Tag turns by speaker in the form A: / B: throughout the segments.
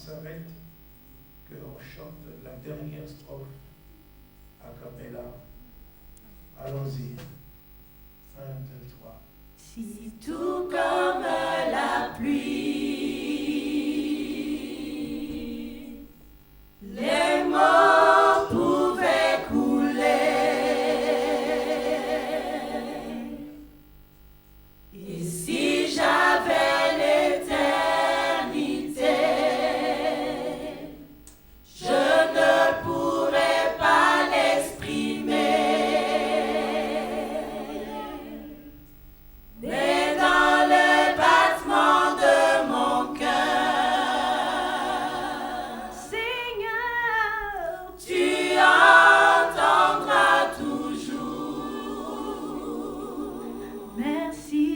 A: s'arrête, qu'on chante la dernière strophe a cappella. Allons-y. 1, 2, 3.
B: Si tout comme la pluie, les mots pouvaient couler, et si j'avais l'éternité, je ne pourrais pas l'exprimer. Mais dans le battement de mon cœur, Seigneur, tu entendras toujours. Merci,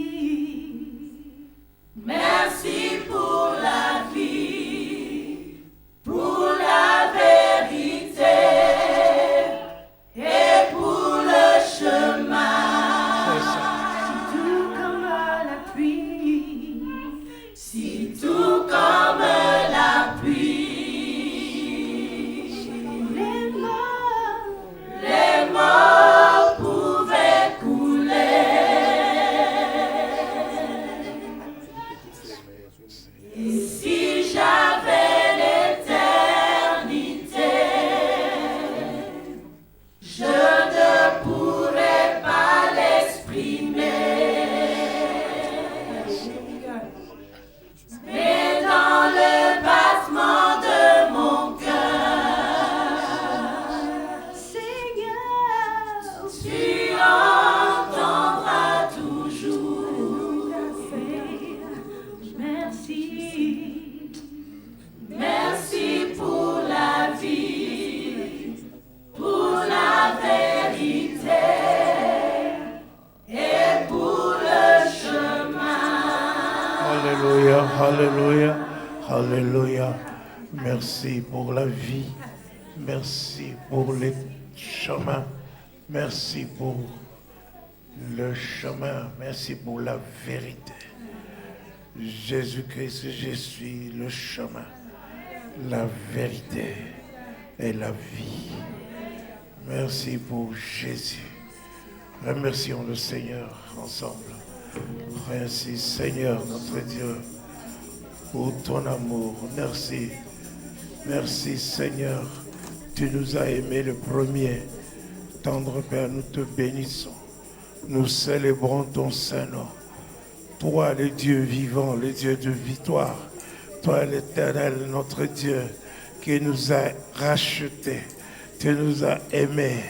B: merci pour la vie, pour la vérité et pour le chemin. Si tout comme la pluie, les mots pouvaient couler, et si j'avais l'éternité, je ne pourrais pas l'exprimer. Mais dans le battement de mon cœur, Seigneur, tu entendras toujours. Merci, merci pour la vie, pour la vérité et pour le chemin.
A: Alléluia, alléluia, alléluia. Merci pour la vie. Merci pour les chemins. Merci pour le chemin. Merci pour la vérité. Jésus-Christ, je suis le chemin, la vérité et la vie. Merci pour Jésus. Remercions le Seigneur ensemble. Merci Seigneur notre Dieu pour ton amour. Merci. Merci Seigneur. Tu nous as aimés le premier. Tendre Père, nous te bénissons. Nous célébrons ton Saint-Nom. Toi le Dieu vivant, le Dieu de victoire. Toi l'Éternel notre Dieu qui nous a rachetés. Tu nous as aimés.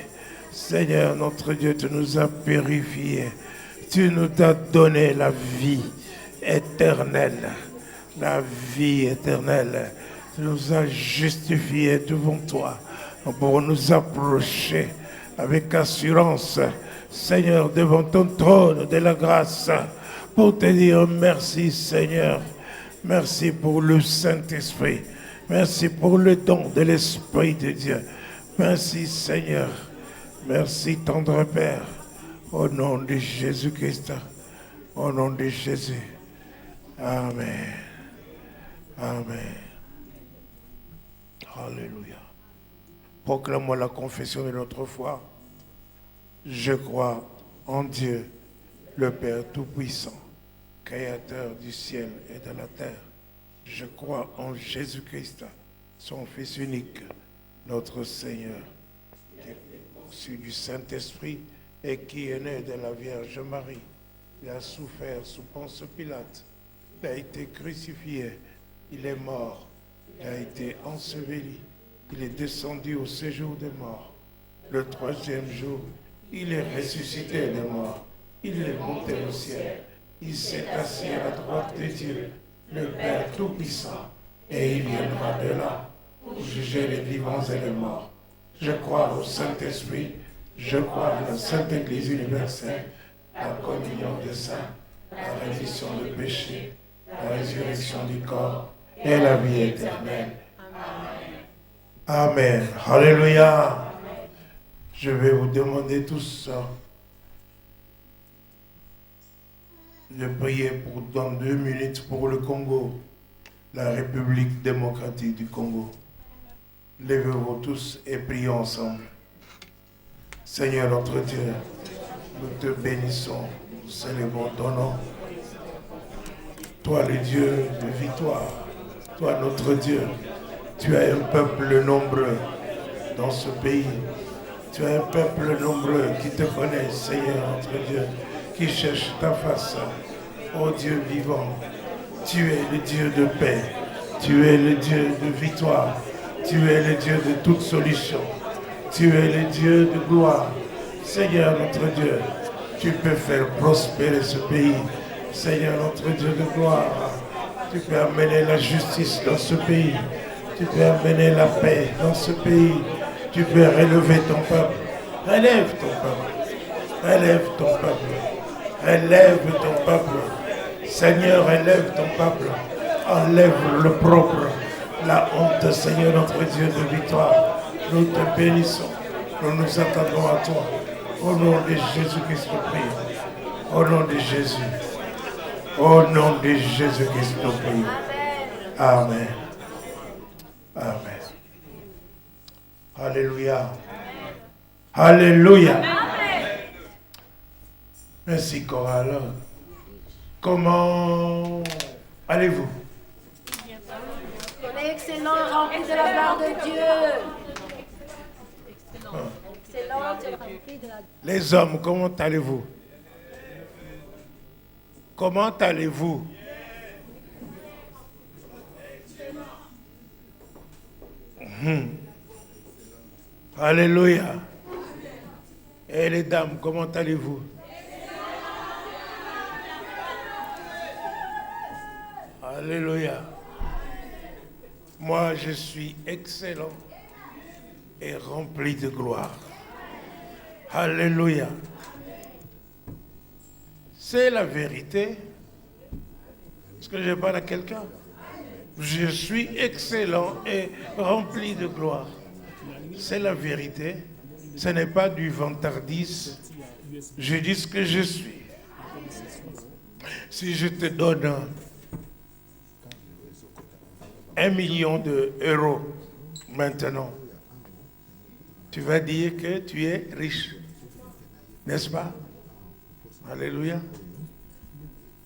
A: Seigneur notre Dieu, tu nous as purifiés. Tu nous as donné la vie éternelle. La vie éternelle. Tu nous as justifiés devant toi pour nous approcher avec assurance, Seigneur, devant ton trône de la grâce, pour te dire merci, Seigneur. Merci pour le Saint-Esprit. Merci pour le don de l'Esprit de Dieu. Merci, Seigneur. Merci, tendre Père. Au nom de Jésus-Christ, au nom de Jésus. Amen. Amen. Alléluia. Proclamons la confession de notre foi. Je crois en Dieu, le Père Tout-Puissant, Créateur du ciel et de la terre. Je crois en Jésus-Christ, son Fils unique, notre Seigneur, qui est conçu du Saint-Esprit et qui est né de la Vierge Marie. Il a souffert sous Ponce Pilate. Il a été crucifié. Il est mort. Il a été enseveli. Il est descendu au séjour des morts. Le troisième jour, il est ressuscité des morts. Il est monté au ciel. Il s'est assis à la droite de Dieu, le Père Tout-Puissant. Et il viendra de là pour juger les vivants et les morts. Je crois au Saint-Esprit. Je crois à la Sainte Église universelle, la communion des saints, la rémission des péchés, la résurrection du corps et la vie éternelle. Amen. Alléluia. Je vais vous demander tous de prier dans 2 minutes pour le Congo. la République démocratique du Congo. Levez-vous tous et prions ensemble. Seigneur notre Dieu, nous te bénissons, nous célébrons ton nom. Toi le Dieu de victoire, toi notre Dieu, tu as un peuple nombreux dans ce pays. Tu as un peuple nombreux qui te connaît, Seigneur notre Dieu, qui cherche ta face. Ô Dieu vivant, tu es le Dieu de paix, tu es le Dieu de victoire, tu es le Dieu de toute solution, tu es le Dieu de gloire. Seigneur notre Dieu, tu peux faire prospérer ce pays. Seigneur notre Dieu de gloire, tu peux amener la justice dans ce pays, tu peux amener la paix dans ce pays, tu peux relever ton peuple. Relève ton peuple, relève ton peuple, relève ton peuple. Seigneur, relève ton peuple, enlève le propre, la honte, Seigneur notre Dieu de victoire. Nous te bénissons, nous nous attendons à toi. Au nom de Jésus-Christ, nous prions. Au nom de Jésus. Au nom de Jésus-Christ, nous prions. Amen. Amen. Alléluia. Alléluia. Amen. Merci, chorale. Comment allez-vous?
B: On est excellent, rempli de la gloire de Dieu. Excellent, rempli de la...
A: Les hommes, comment allez-vous? Comment allez-vous? Alléluia. Et les dames, comment allez-vous? Alléluia. Moi, je suis excellent et rempli de gloire. Alléluia. C'est la vérité. Est-ce que je parle à quelqu'un? Je suis excellent et rempli de gloire. C'est la vérité. Ce n'est pas du vantardise. Je dis ce que je suis. Si je te donne 1 million d'euros maintenant, tu vas dire que tu es riche. N'est-ce pas? Alléluia.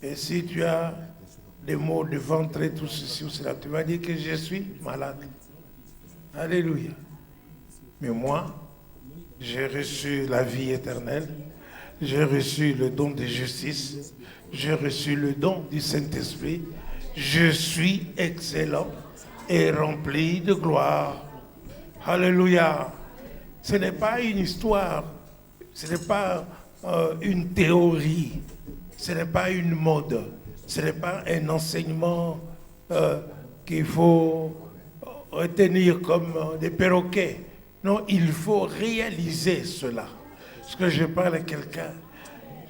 A: Et si tu as des maux de ventre et tout ceci ou cela, tu vas dire que je suis malade. Alléluia. Mais moi, j'ai reçu la vie éternelle, j'ai reçu le don de justice, j'ai reçu le don du Saint-Esprit, je suis excellent et rempli de gloire. Alléluia. Ce n'est pas une histoire, ce n'est pas une théorie, ce n'est pas une mode, ce n'est pas un enseignement qu'il faut retenir comme des perroquets. Non, il faut réaliser cela. Parce que je parle à quelqu'un,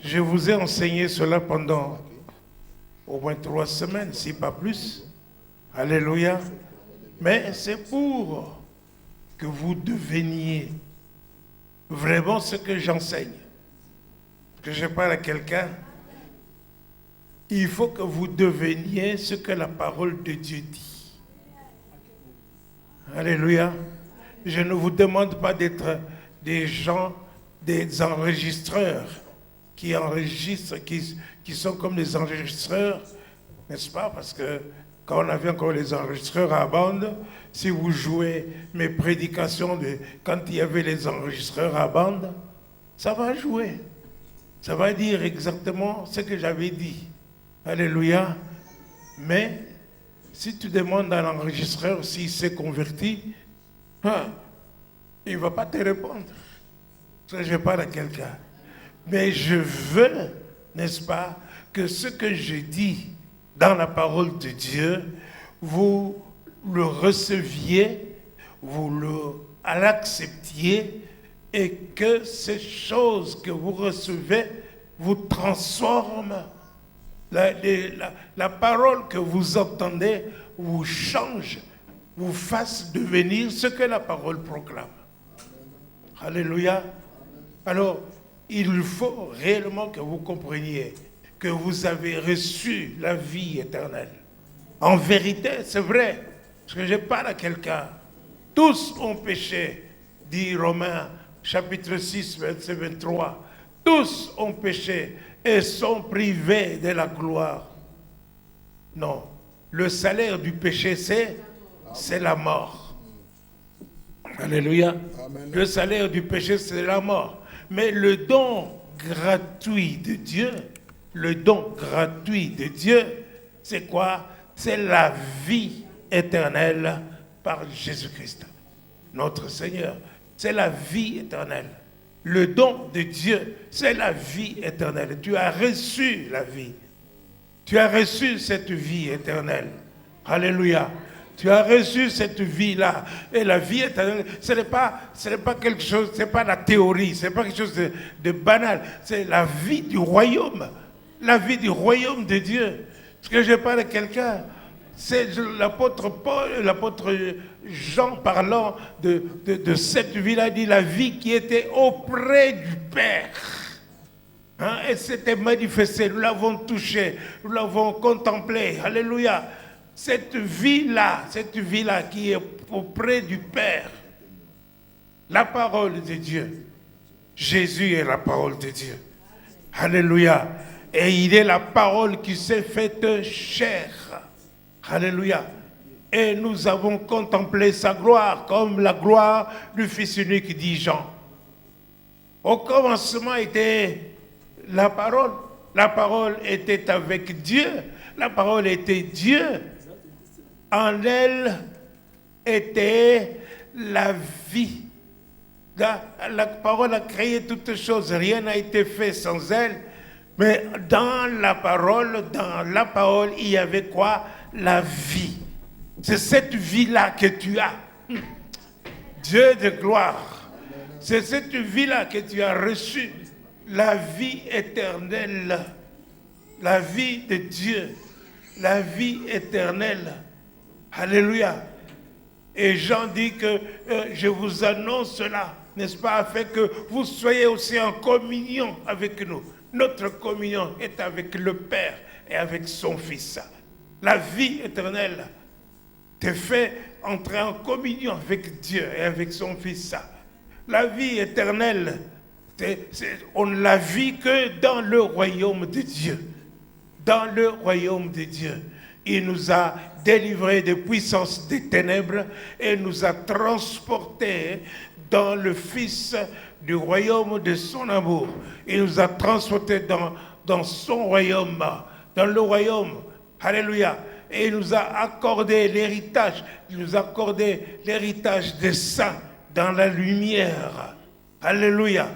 A: je vous ai enseigné cela pendant au moins 3 semaines, si pas plus. Alléluia. Mais c'est pour que vous deveniez vraiment ce que j'enseigne. Que je parle à quelqu'un, il faut que vous deveniez ce que la parole de Dieu dit. Alléluia. Je ne vous demande pas d'être des gens, des enregistreurs qui enregistrent, qui sont comme des enregistreurs, n'est-ce pas? Parce que quand on avait encore les enregistreurs à bande, si vous jouez mes prédications quand il y avait les enregistreurs à bande, ça va jouer. Ça va dire exactement ce que j'avais dit. Alléluia. Mais si tu demandes à l'enregistreur s'il s'est converti, il ne va pas te répondre. Parce que je parle à quelqu'un. Mais je veux, n'est-ce pas, que ce que je dis dans la parole de Dieu, vous le receviez, vous l'acceptiez, et que ces choses que vous recevez vous transforment. La parole que vous entendez vous change, vous fasse devenir ce que la parole proclame. Alléluia. Alors, il faut réellement que vous compreniez que vous avez reçu la vie éternelle En vérité, c'est vrai, parce que je parle à quelqu'un. Tous ont péché, dit Romains chapitre 6, verset 23. Tous ont péché et sont privés de la gloire. Non, le salaire du péché, c'est la mort. Alléluia. Amen. Le salaire du péché, c'est la mort. Mais le don gratuit de Dieu, c'est quoi? C'est la vie éternelle par Jésus-Christ, notre Seigneur. C'est la vie éternelle. Le don de Dieu, c'est la vie éternelle. Tu as reçu la vie. Tu as reçu cette vie éternelle. Alléluia. Tu as reçu cette vie-là. Et la vie éternelle, ce n'est pas quelque chose, ce n'est pas la théorie, ce n'est pas quelque chose de banal. C'est la vie du royaume. La vie du royaume de Dieu. Parce que je parle à quelqu'un, c'est l'apôtre Paul, l'apôtre Jean parlant de cette vie-là, dit la vie qui était auprès du Père. Hein, et c'était manifesté, nous l'avons touché, nous l'avons contemplé. Alléluia. Cette vie-là qui est auprès du Père, la parole de Dieu. Jésus est la parole de Dieu. Alléluia. Et il est la parole qui s'est faite chair. Alléluia. Et nous avons contemplé sa gloire comme la gloire du Fils unique, dit Jean. Au commencement était la parole. La parole était avec Dieu. La parole était Dieu. En elle était la vie. La parole a créé toutes choses. Rien n'a été fait sans elle. Mais dans la parole, il y avait quoi? La vie. C'est cette vie-là que tu as. Dieu de gloire. C'est cette vie-là que tu as reçue. La vie éternelle. La vie de Dieu. La vie éternelle. Alléluia. Et Jean dit que je vous annonce cela, n'est-ce pas, afin que vous soyez aussi en communion avec nous. Notre communion est avec le Père et avec son Fils. La vie éternelle te fait entrer en communion avec Dieu et avec son Fils. La vie éternelle, on ne la vit que dans le royaume de Dieu. Dans le royaume de Dieu. Il nous a délivrés des puissances des ténèbres et nous a transportés dans le Fils du royaume de son amour. Il nous a transportés dans son royaume, dans le royaume. Alléluia. Et il nous a accordé l'héritage. Il nous a accordé l'héritage des saints dans la lumière. Alléluia.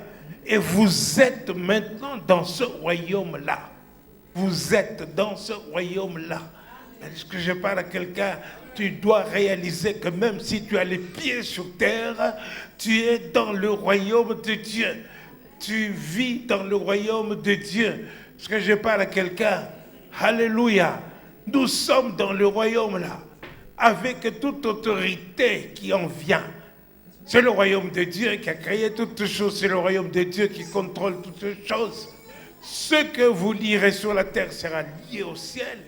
A: Et vous êtes maintenant dans ce royaume-là. Vous êtes dans ce royaume-là. Est-ce que je parle à quelqu'un? Tu dois réaliser que même si tu as les pieds sur terre, tu es dans le royaume de Dieu. Tu vis dans le royaume de Dieu. Est-ce que je parle à quelqu'un? Alléluia. Nous sommes dans le royaume là, avec toute autorité qui en vient. C'est le royaume de Dieu qui a créé toutes choses. C'est le royaume de Dieu qui contrôle toutes choses. Ce que vous lirez sur la terre sera lié au ciel.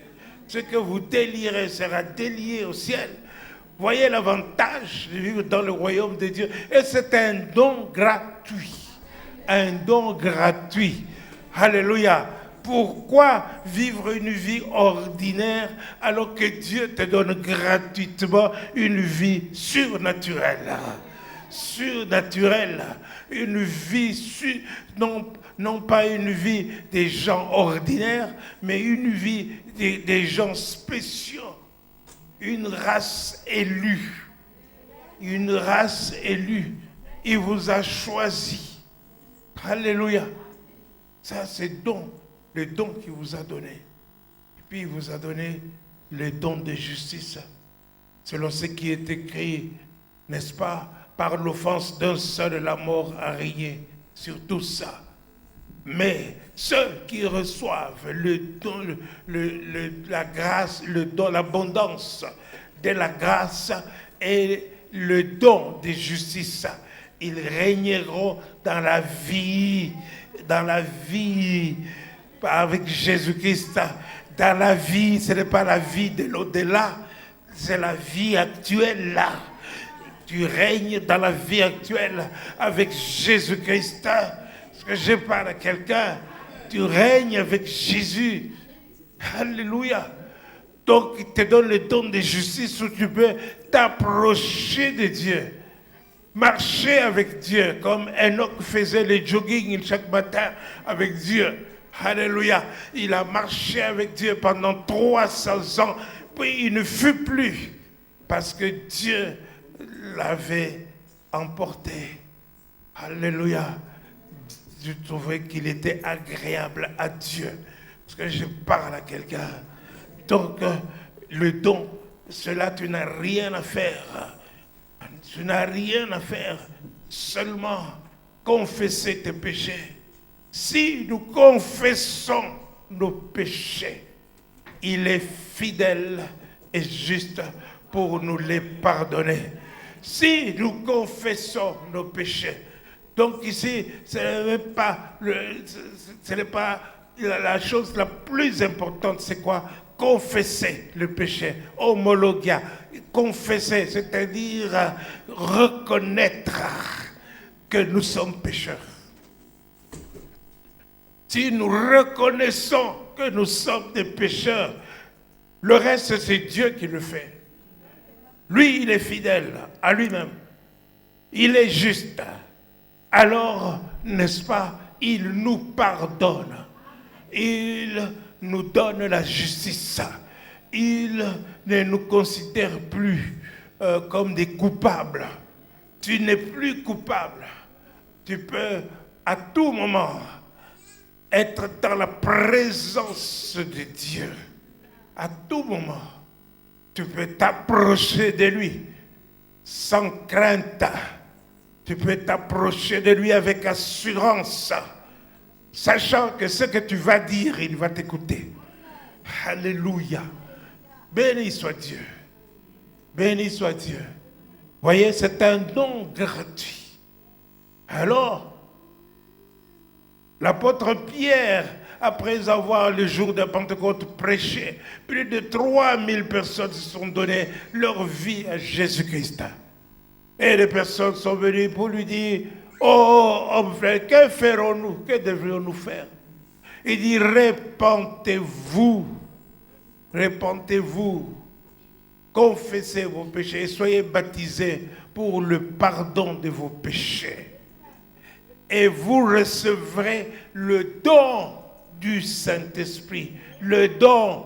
A: Ce que vous délirez sera délié au ciel. Voyez l'avantage de vivre dans le royaume de Dieu. Et c'est un don gratuit. Un don gratuit. Alléluia. Pourquoi vivre une vie ordinaire alors que Dieu te donne gratuitement une vie surnaturelle? Surnaturelle. Une vie, non pas une vie des gens ordinaires, mais une vie des gens spéciaux. Une race élue. Une race élue. Il vous a choisi. Alléluia. Ça, c'est le don qu'il vous a donné. Et puis, il vous a donné le don de justice. Selon ce qui est écrit, n'est-ce pas? Par l'offense d'un seul, la mort a régné sur tout ça. Mais ceux qui reçoivent le don, la grâce, le don, l'abondance de la grâce et le don de justice, ils régneront dans la vie avec Jésus-Christ Dans la vie, ce n'est pas la vie de l'au-delà, c'est la vie actuelle là. Tu règnes dans la vie actuelle avec Jésus-Christ. Est-ce que je parle à quelqu'un? Tu règnes avec Jésus. Alléluia. Donc, il te donne le don de justice où tu peux t'approcher de Dieu. Marcher avec Dieu, comme Enoch faisait le jogging chaque matin avec Dieu. Alléluia. Il a marché avec Dieu pendant 300 ans. Puis il ne fut plus. Parce que Dieu l'avait emporté. Alléluia. Je trouvais qu'il était agréable à Dieu. Parce que je parle à quelqu'un. Donc, le don, cela, tu n'as rien à faire. Tu n'as rien à faire. Seulement confesser tes péchés. Si nous confessons nos péchés, il est fidèle et juste pour nous les pardonner. Si nous confessons nos péchés, donc ici, ce n'est pas la chose la plus importante, c'est quoi? Confesser le péché, homologia, confesser, c'est-à-dire reconnaître que nous sommes pécheurs. Si nous reconnaissons que nous sommes des pécheurs, le reste c'est Dieu qui le fait. Lui, il est fidèle à lui-même. Il est juste. Alors, n'est-ce pas, il nous pardonne. Il nous donne la justice. Il ne nous considère plus comme des coupables. Tu n'es plus coupable. Tu peux à tout moment être dans la présence de Dieu. À tout moment, tu peux t'approcher de lui sans crainte. Tu peux t'approcher de lui avec assurance, sachant que ce que tu vas dire, il va t'écouter. Alléluia. Béni soit Dieu. Béni soit Dieu. Voyez, c'est un don gratuit. Alors, l'apôtre Pierre, après avoir le jour de Pentecôte prêché, plus de 3000 personnes se sont donné leur vie à Jésus-Christ. Et les personnes sont venues pour lui dire, oh, homme frère, que ferons-nous? Que devrions-nous faire? Il dit, répentez-vous, répentez-vous, confessez vos péchés et soyez baptisés pour le pardon de vos péchés. Et vous recevrez le don du Saint-Esprit. Le don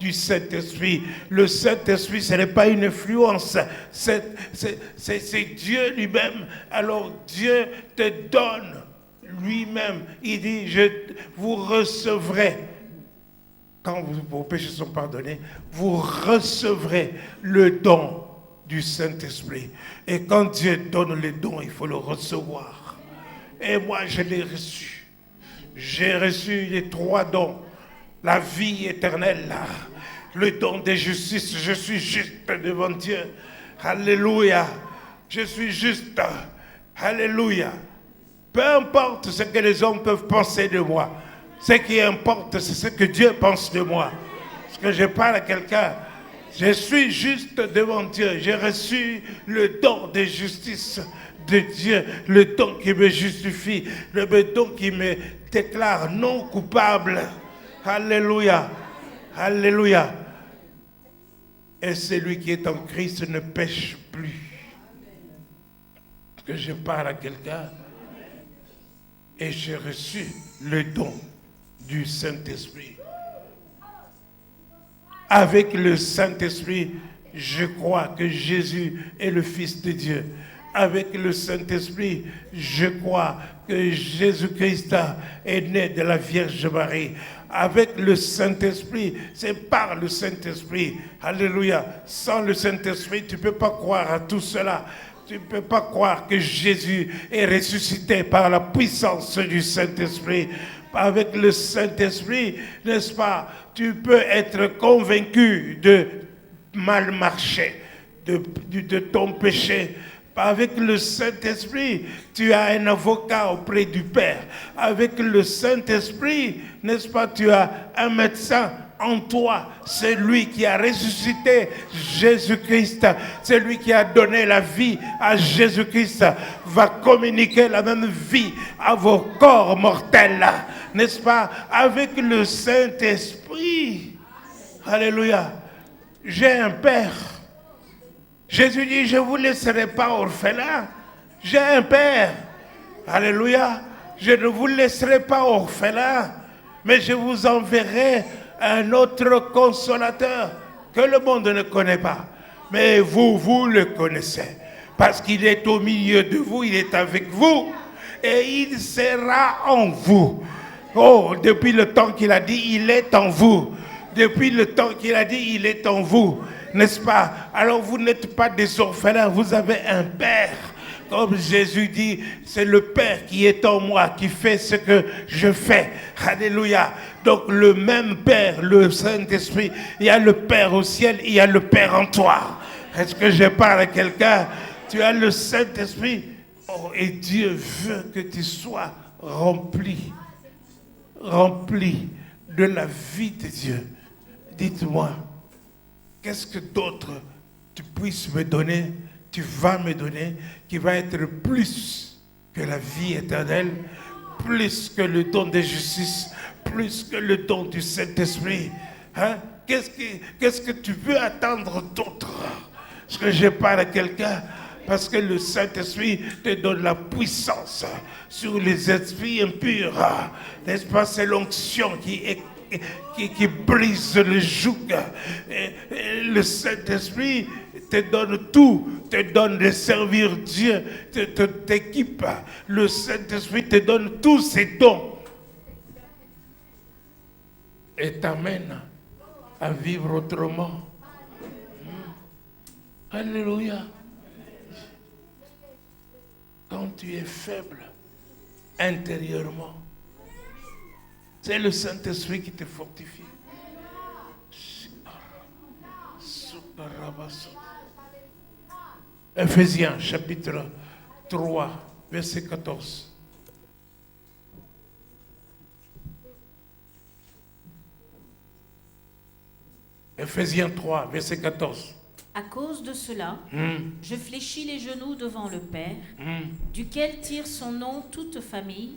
A: du Saint-Esprit. Le Saint-Esprit, ce n'est pas une influence, c'est Dieu lui-même. Alors Dieu te donne lui-même. Il dit, vous recevrez, quand vos péchés sont pardonnés, vous recevrez le don du Saint-Esprit. Et quand Dieu donne le don, il faut le recevoir. Et moi, je l'ai reçu. J'ai reçu les 3 dons. La vie éternelle, le don de justice. Je suis juste devant Dieu. Alléluia. Je suis juste. Alléluia. Peu importe ce que les hommes peuvent penser de moi. Ce qui importe, c'est ce que Dieu pense de moi. Parce que je parle à quelqu'un. Je suis juste devant Dieu. J'ai reçu le don de justice de Dieu, le don qui me justifie, le don qui me déclare non coupable. Alléluia. Alléluia. Et celui qui est en Christ ne pêche plus. Parce que je parle à quelqu'un et j'ai reçu le don du Saint-Esprit. Avec le Saint-Esprit, je crois que Jésus est le Fils de Dieu. Avec le Saint-Esprit, je crois que Jésus-Christ est né de la Vierge Marie. Avec le Saint-Esprit, c'est par le Saint-Esprit. Alléluia. Sans le Saint-Esprit, tu ne peux pas croire à tout cela. Tu ne peux pas croire que Jésus est ressuscité par la puissance du Saint-Esprit. Avec le Saint-Esprit, n'est-ce pas, tu peux être convaincu de mal marcher, de ton péché. Avec le Saint-Esprit, tu as un avocat auprès du Père. Avec le Saint-Esprit, n'est-ce pas, tu as un médecin en toi. C'est lui qui a ressuscité Jésus-Christ. C'est lui qui a donné la vie à Jésus-Christ. Va communiquer la même vie à vos corps mortels. N'est-ce pas? Avec le Saint-Esprit. Alléluia. J'ai un Père. Jésus dit, je ne vous laisserai pas orphelins. J'ai un Père. Alléluia. Je ne vous laisserai pas orphelins, mais je vous enverrai un autre consolateur que le monde ne connaît pas. Mais vous le connaissez. Parce qu'il est au milieu de vous, il est avec vous. Et il sera en vous. Oh, depuis le temps qu'il a dit, il est en vous. Depuis le temps qu'il a dit, il est en vous. N'est-ce pas? Alors vous n'êtes pas des orphelins, vous avez un Père. Comme Jésus dit, c'est le Père qui est en moi, qui fait ce que je fais. Alléluia. Donc le même Père, le Saint-Esprit, il y a le Père au ciel, il y a le Père en toi. Est-ce que je parle à quelqu'un? Tu as le Saint-Esprit. Oh, et Dieu veut que tu sois rempli de la vie de Dieu. Dites-moi, qu'est-ce que d'autre tu puisses me donner, tu vas me donner, qui va être plus que la vie éternelle, plus que le don de justice, plus que le don du Saint-Esprit, hein? Qu'est-ce que tu veux attendre d'autre? Est-ce que je parle à quelqu'un? Parce que le Saint-Esprit te donne la puissance sur les esprits impurs. N'est-ce pas? C'est l'onction qui brise le joug. Et le Saint-Esprit te donne tout, te donne de servir Dieu, t'équipe. Le Saint-Esprit te donne tous ses dons et t'amène à vivre autrement. Alléluia. Quand tu es faible intérieurement, c'est le Saint-Esprit qui te fortifie. Ephésiens chapitre 3, verset 14. Ephésiens 3, verset 14.
C: À cause de cela, je fléchis les genoux devant le Père, duquel tire son nom toute famille,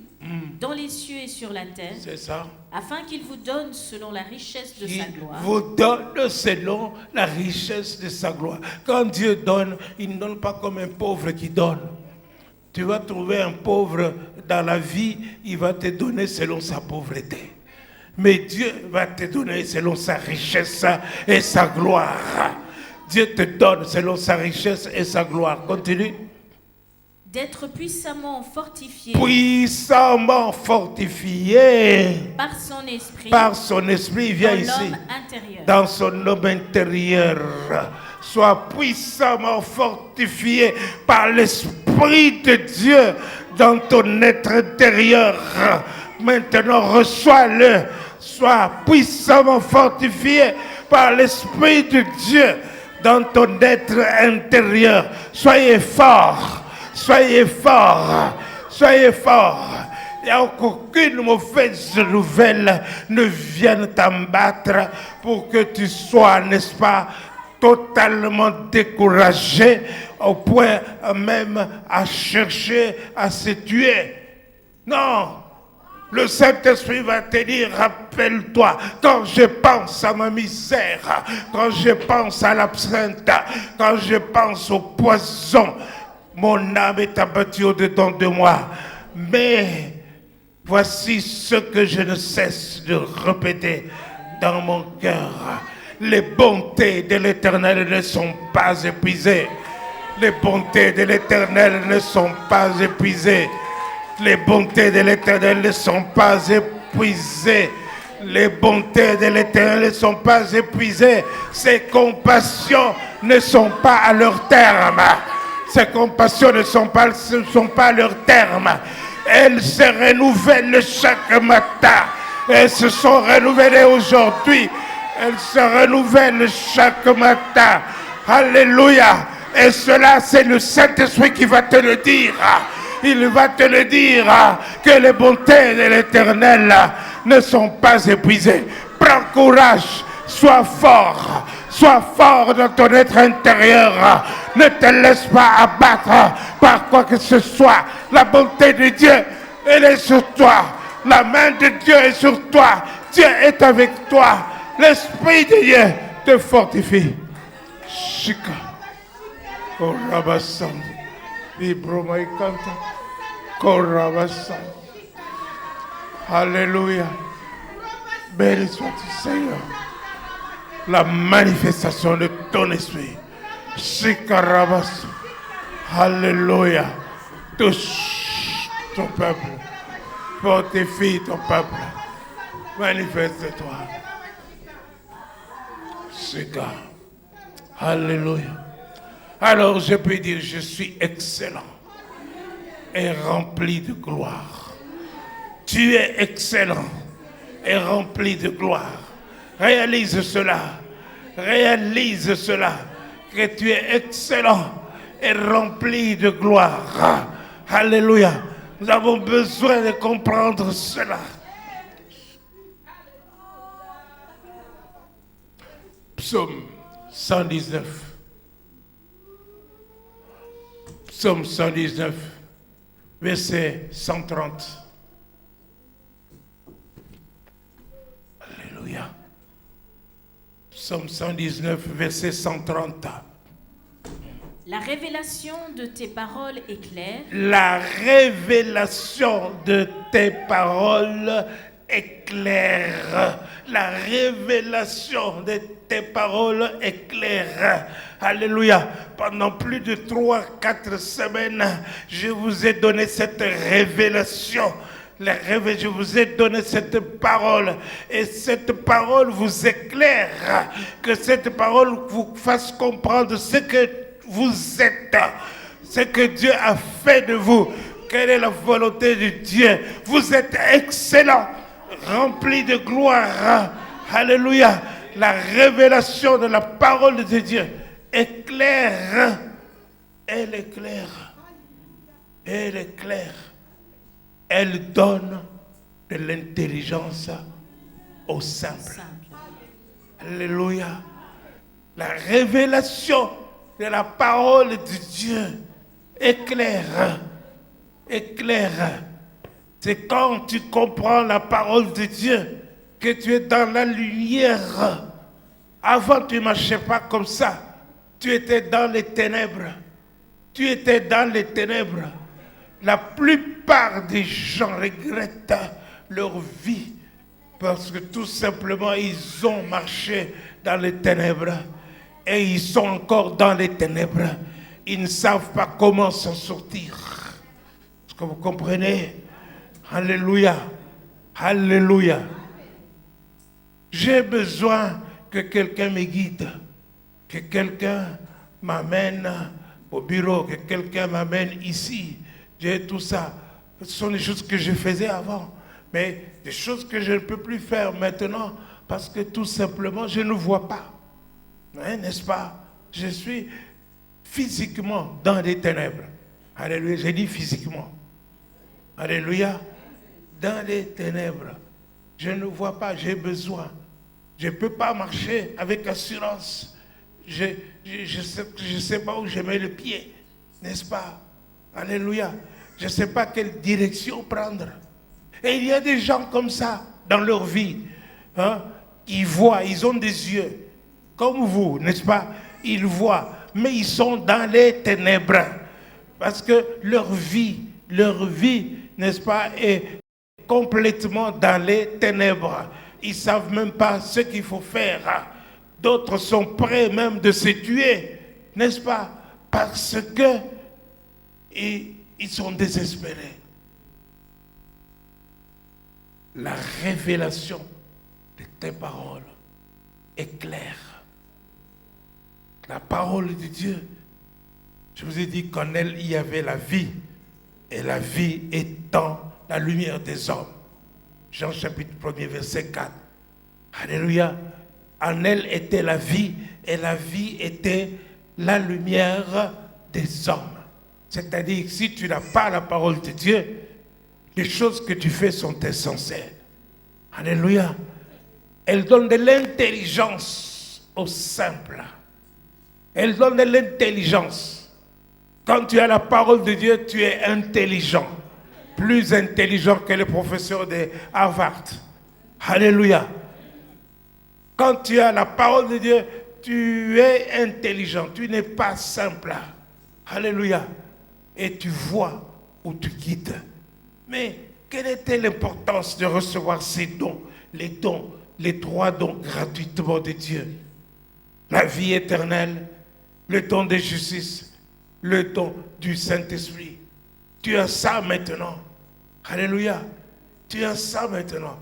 C: dans les cieux et sur la terre,
A: c'est ça,
C: afin qu'il vous donne selon la richesse de sa gloire.
A: Vous donne selon la richesse de sa gloire. Quand Dieu donne, il ne donne pas comme un pauvre qui donne. Tu vas trouver un pauvre dans la vie, il va te donner selon sa pauvreté. Mais Dieu va te donner selon sa richesse et sa gloire. Dieu te donne selon sa richesse et sa gloire. Continue.
C: D'être puissamment fortifié.
A: Puissamment fortifié.
C: Par son esprit.
A: Par son esprit, viens ici. Dans son homme intérieur. Sois puissamment fortifié par l'esprit de Dieu dans ton être intérieur. Maintenant, reçois-le. Sois puissamment fortifié par l'esprit de Dieu dans ton être intérieur. Soyez forts, soyez forts, soyez forts. Et qu'aucune mauvaise nouvelle ne vienne t'abattre pour que tu sois, n'est-ce pas, totalement découragé au point même à chercher à se tuer. Non. Le Saint-Esprit va te dire, rappelle-toi, quand je pense à ma misère, quand je pense à l'absinthe, quand je pense au poison, mon âme est abattue au-dedans de moi. Mais voici ce que je ne cesse de répéter dans mon cœur. Les bontés de l'Éternel ne sont pas épuisées. Les bontés de l'Éternel ne sont pas épuisées. Les bontés de l'Éternel ne sont pas épuisées. Les bontés de l'Éternel ne sont pas épuisées. Ses compassions ne sont pas à leur terme. Ses compassions ne sont pas à leur terme. Elles se renouvellent chaque matin. Elles se sont renouvelées aujourd'hui. Elles se renouvellent chaque matin. Alléluia. Et cela, c'est le Saint-Esprit qui va te le dire. Il va te le dire que les bontés de l'Éternel ne sont pas épuisées. Prends courage, sois fort dans ton être intérieur. Ne te laisse pas abattre par quoi que ce soit. La bonté de Dieu, elle est sur toi. La main de Dieu est sur toi. Dieu est avec toi. L'Esprit de Dieu te fortifie. Shika. Korabasam. Ibromaikanta. Korabasam. Alléluia. Béni sois-tu, Seigneur. La manifestation de ton esprit. Shikarabas. Alléluia. Touche ton peuple. Fortifie ton peuple. Manifeste-toi. Shika. Alléluia. Alors je peux dire, je suis excellent et rempli de gloire. Tu es excellent et rempli de gloire. Réalise cela, que tu es excellent et rempli de gloire. Alléluia. Nous avons besoin de comprendre cela. Psaume 119. Psaume 119, verset 130. Alléluia. Psaume 119, verset 130.
C: La révélation de tes paroles est claire.
A: La révélation de tes paroles est claire. La révélation de tes paroles est claire. Alléluia. Pendant plus de 3-4 semaines, je vous ai donné cette révélation. Je vous ai donné cette parole. Et cette parole vous éclaire. Que cette parole vous fasse comprendre ce que vous êtes. Ce que Dieu a fait de vous. Quelle est la volonté de Dieu. Vous êtes excellent. Rempli de gloire. Alléluia. La révélation de la parole de Dieu est claire. Elle est claire. Elle est claire. Elle donne de l'intelligence au simple. Alléluia. La révélation de la parole de Dieu est claire. Est claire. C'est quand tu comprends la parole de Dieu que tu es dans la lumière. Avant, tu ne marchais pas comme ça. Tu étais dans les ténèbres. Tu étais dans les ténèbres. La plupart des gens regrettent leur vie parce que tout simplement, ils ont marché dans les ténèbres et ils sont encore dans les ténèbres. Ils ne savent pas comment s'en sortir. Est-ce que vous comprenez? Alléluia. Alléluia. J'ai besoin que quelqu'un me guide, que quelqu'un m'amène au bureau, que quelqu'un m'amène ici. J'ai tout ça. Ce sont des choses que je faisais avant, mais des choses que je ne peux plus faire maintenant parce que tout simplement, je ne vois pas. Hein, n'est-ce pas? Je suis physiquement dans les ténèbres. Alléluia, j'ai dit physiquement. Alléluia. Dans les ténèbres. Je ne vois pas, j'ai besoin. Je ne peux pas marcher avec assurance. Je ne sais pas où je mets le pied. N'est-ce pas? Alléluia. Je ne sais pas quelle direction prendre. Et il y a des gens comme ça dans leur vie. Hein? Ils voient, ils ont des yeux. Comme vous, n'est-ce pas? Ils voient, mais ils sont dans les ténèbres. Parce que leur vie, n'est-ce pas, est complètement dans les ténèbres. Ils ne savent même pas ce qu'il faut faire. D'autres sont prêts même de se tuer, n'est-ce pas? Parce que ils sont désespérés. La révélation de tes paroles est claire. La parole de Dieu, je vous ai dit qu'en elle, il y avait la vie. Et la vie étant la lumière des hommes. Jean chapitre 1er, verset 4. Alléluia. En elle était la vie, et la vie était la lumière des hommes. C'est-à-dire, si tu n'as pas la parole de Dieu, les choses que tu fais sont insensées. Alléluia. Elle donne de l'intelligence aux simples. Elle donne de l'intelligence. Quand tu as la parole de Dieu, tu es intelligent. Plus intelligent que les professeurs de Harvard. Alléluia. Quand tu as la parole de Dieu, tu es intelligent. Tu n'es pas simple. Alléluia. Et tu vois où tu quittes. Mais quelle était l'importance de recevoir ces dons, les 3 dons gratuitement de Dieu? La vie éternelle, le don de justice, le don du Saint-Esprit. Tu as ça maintenant. Alléluia. Tu as ça maintenant.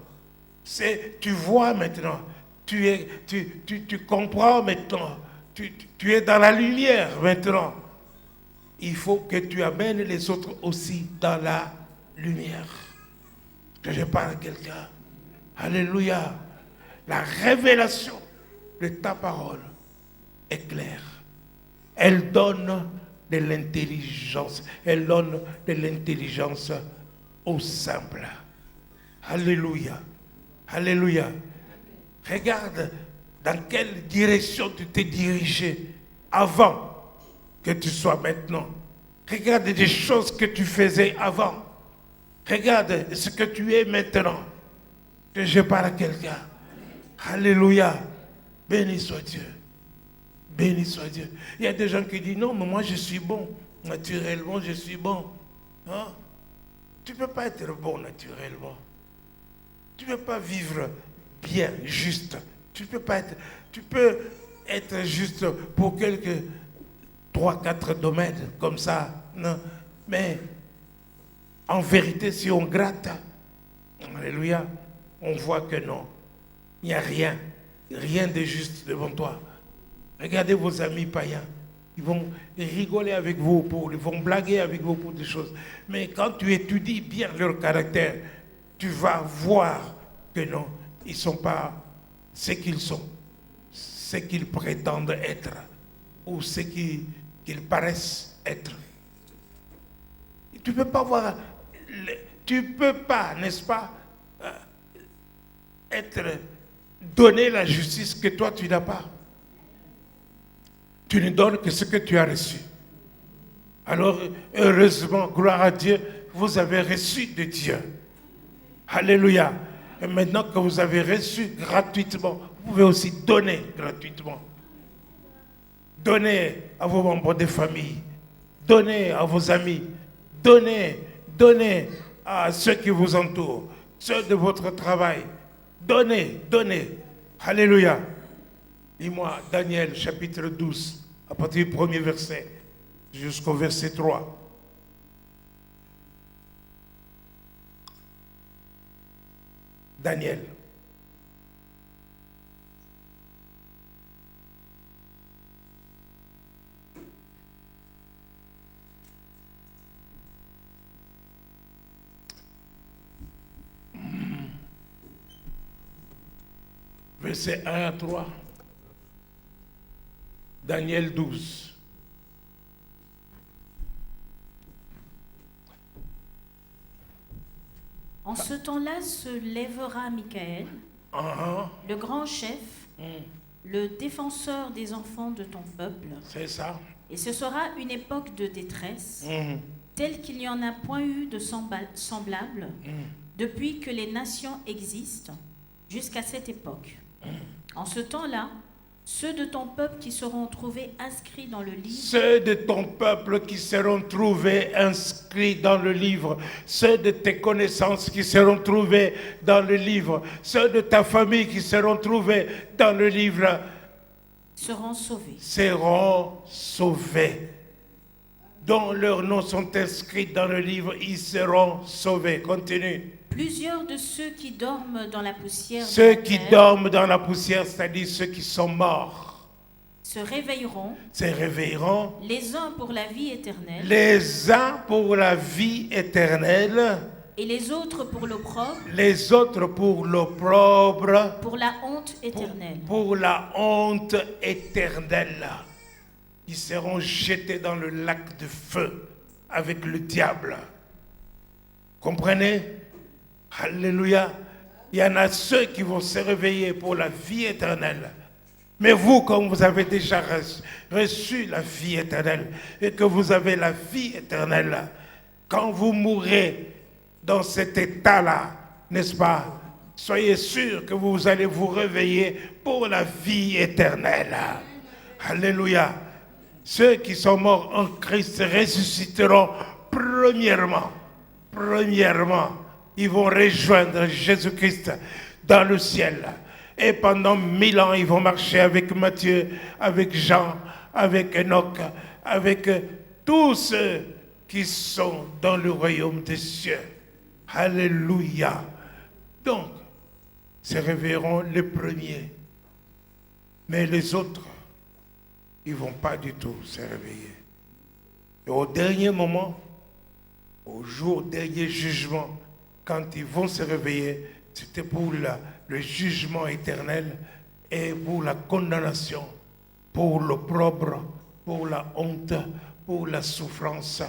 A: Tu vois maintenant. Tu comprends maintenant. Tu es dans la lumière maintenant. Il faut que tu amènes les autres aussi dans la lumière. Que je parle à quelqu'un. Alléluia. La révélation de ta parole est claire. Elle donne de l'intelligence. Elle donne de l'intelligence aux simples. Alléluia. Alléluia. Regarde dans quelle direction tu t'es dirigé avant que tu sois maintenant. Regarde des choses que tu faisais avant. Regarde ce que tu es maintenant. Que je parle à quelqu'un. Alléluia. Béni soit Dieu. Béni soit Dieu. Il y a des gens qui disent non, mais moi je suis bon. Naturellement, je suis bon. Hein? Tu ne peux pas être bon naturellement. Tu ne peux pas vivre bien, juste. Tu peux être juste pour quelques 3-4 domaines comme ça. Non. Mais en vérité, si on gratte, alléluia, on voit que non. Il n'y a rien de juste devant toi. Regardez vos amis païens. Ils vont rigoler avec vous, ils vont blaguer avec vous pour des choses. Mais quand tu étudies bien leur caractère, tu vas voir que non, ils ne sont pas ce qu'ils sont, ce qu'ils prétendent être, ou ce qu'ils paraissent être. Tu ne peux pas voir, n'est-ce pas, donner la justice que toi tu n'as pas. Tu ne donnes que ce que tu as reçu. Alors, heureusement, gloire à Dieu, vous avez reçu de Dieu. Alléluia. Et maintenant que vous avez reçu gratuitement, vous pouvez aussi donner gratuitement. Donnez à vos membres de famille. Donnez à vos amis. Donnez à ceux qui vous entourent, ceux de votre travail. Donnez. Alléluia. Dis-moi, Daniel, chapitre 12, à partir du premier verset, jusqu'au verset 3. Daniel. Verset 1 à 3. Daniel 12.
C: En ce temps-là se lèvera Michael, le grand chef, le défenseur des enfants de ton peuple.
A: C'est ça.
C: Et ce sera une époque de détresse, telle qu'il n'y en a point eu de semblable depuis que les nations existent jusqu'à cette époque. En ce temps-là, ceux de ton peuple qui seront trouvés inscrits dans le livre.
A: Ceux de ton peuple qui seront trouvés inscrits dans le livre. Ceux de tes connaissances qui seront trouvés dans le livre. Ceux de ta famille qui seront trouvés dans le livre.
C: Seront sauvés.
A: Seront sauvés. Dont leurs noms sont inscrits dans le livre, ils seront sauvés. Continue.
C: Plusieurs de ceux qui dorment dans la poussière,
A: ceux qui dorment dans la poussière, c'est-à-dire ceux qui sont morts,
C: se réveilleront,
A: les
C: uns pour la vie éternelle,
A: les uns pour la vie éternelle,
C: et les autres pour l'opprobre,
A: pour
C: la honte éternelle.
A: Pour la honte éternelle. ils seront jetés dans le lac de feu avec le diable. Comprenez? Alléluia. Il y en a ceux qui vont se réveiller pour la vie éternelle. Mais vous, comme vous avez déjà reçu la vie éternelle et que vous avez la vie éternelle, quand vous mourrez dans cet état-là, n'est-ce pas? Soyez sûr que vous allez vous réveiller pour la vie éternelle. Alléluia. Ceux qui sont morts en Christ ressusciteront premièrement. Ils vont rejoindre Jésus-Christ dans le ciel. Et pendant 1000 ans, ils vont marcher avec Matthieu, avec Jean, avec Enoch, avec tous ceux qui sont dans le royaume des cieux. Alléluia. Donc, se réveilleront les premiers. Mais les autres, ils ne vont pas du tout se réveiller. Et au dernier moment, au jour dernier jugement, quand ils vont se réveiller, c'était pour le jugement éternel et pour la condamnation, pour l'opprobre, pour la honte, pour la souffrance,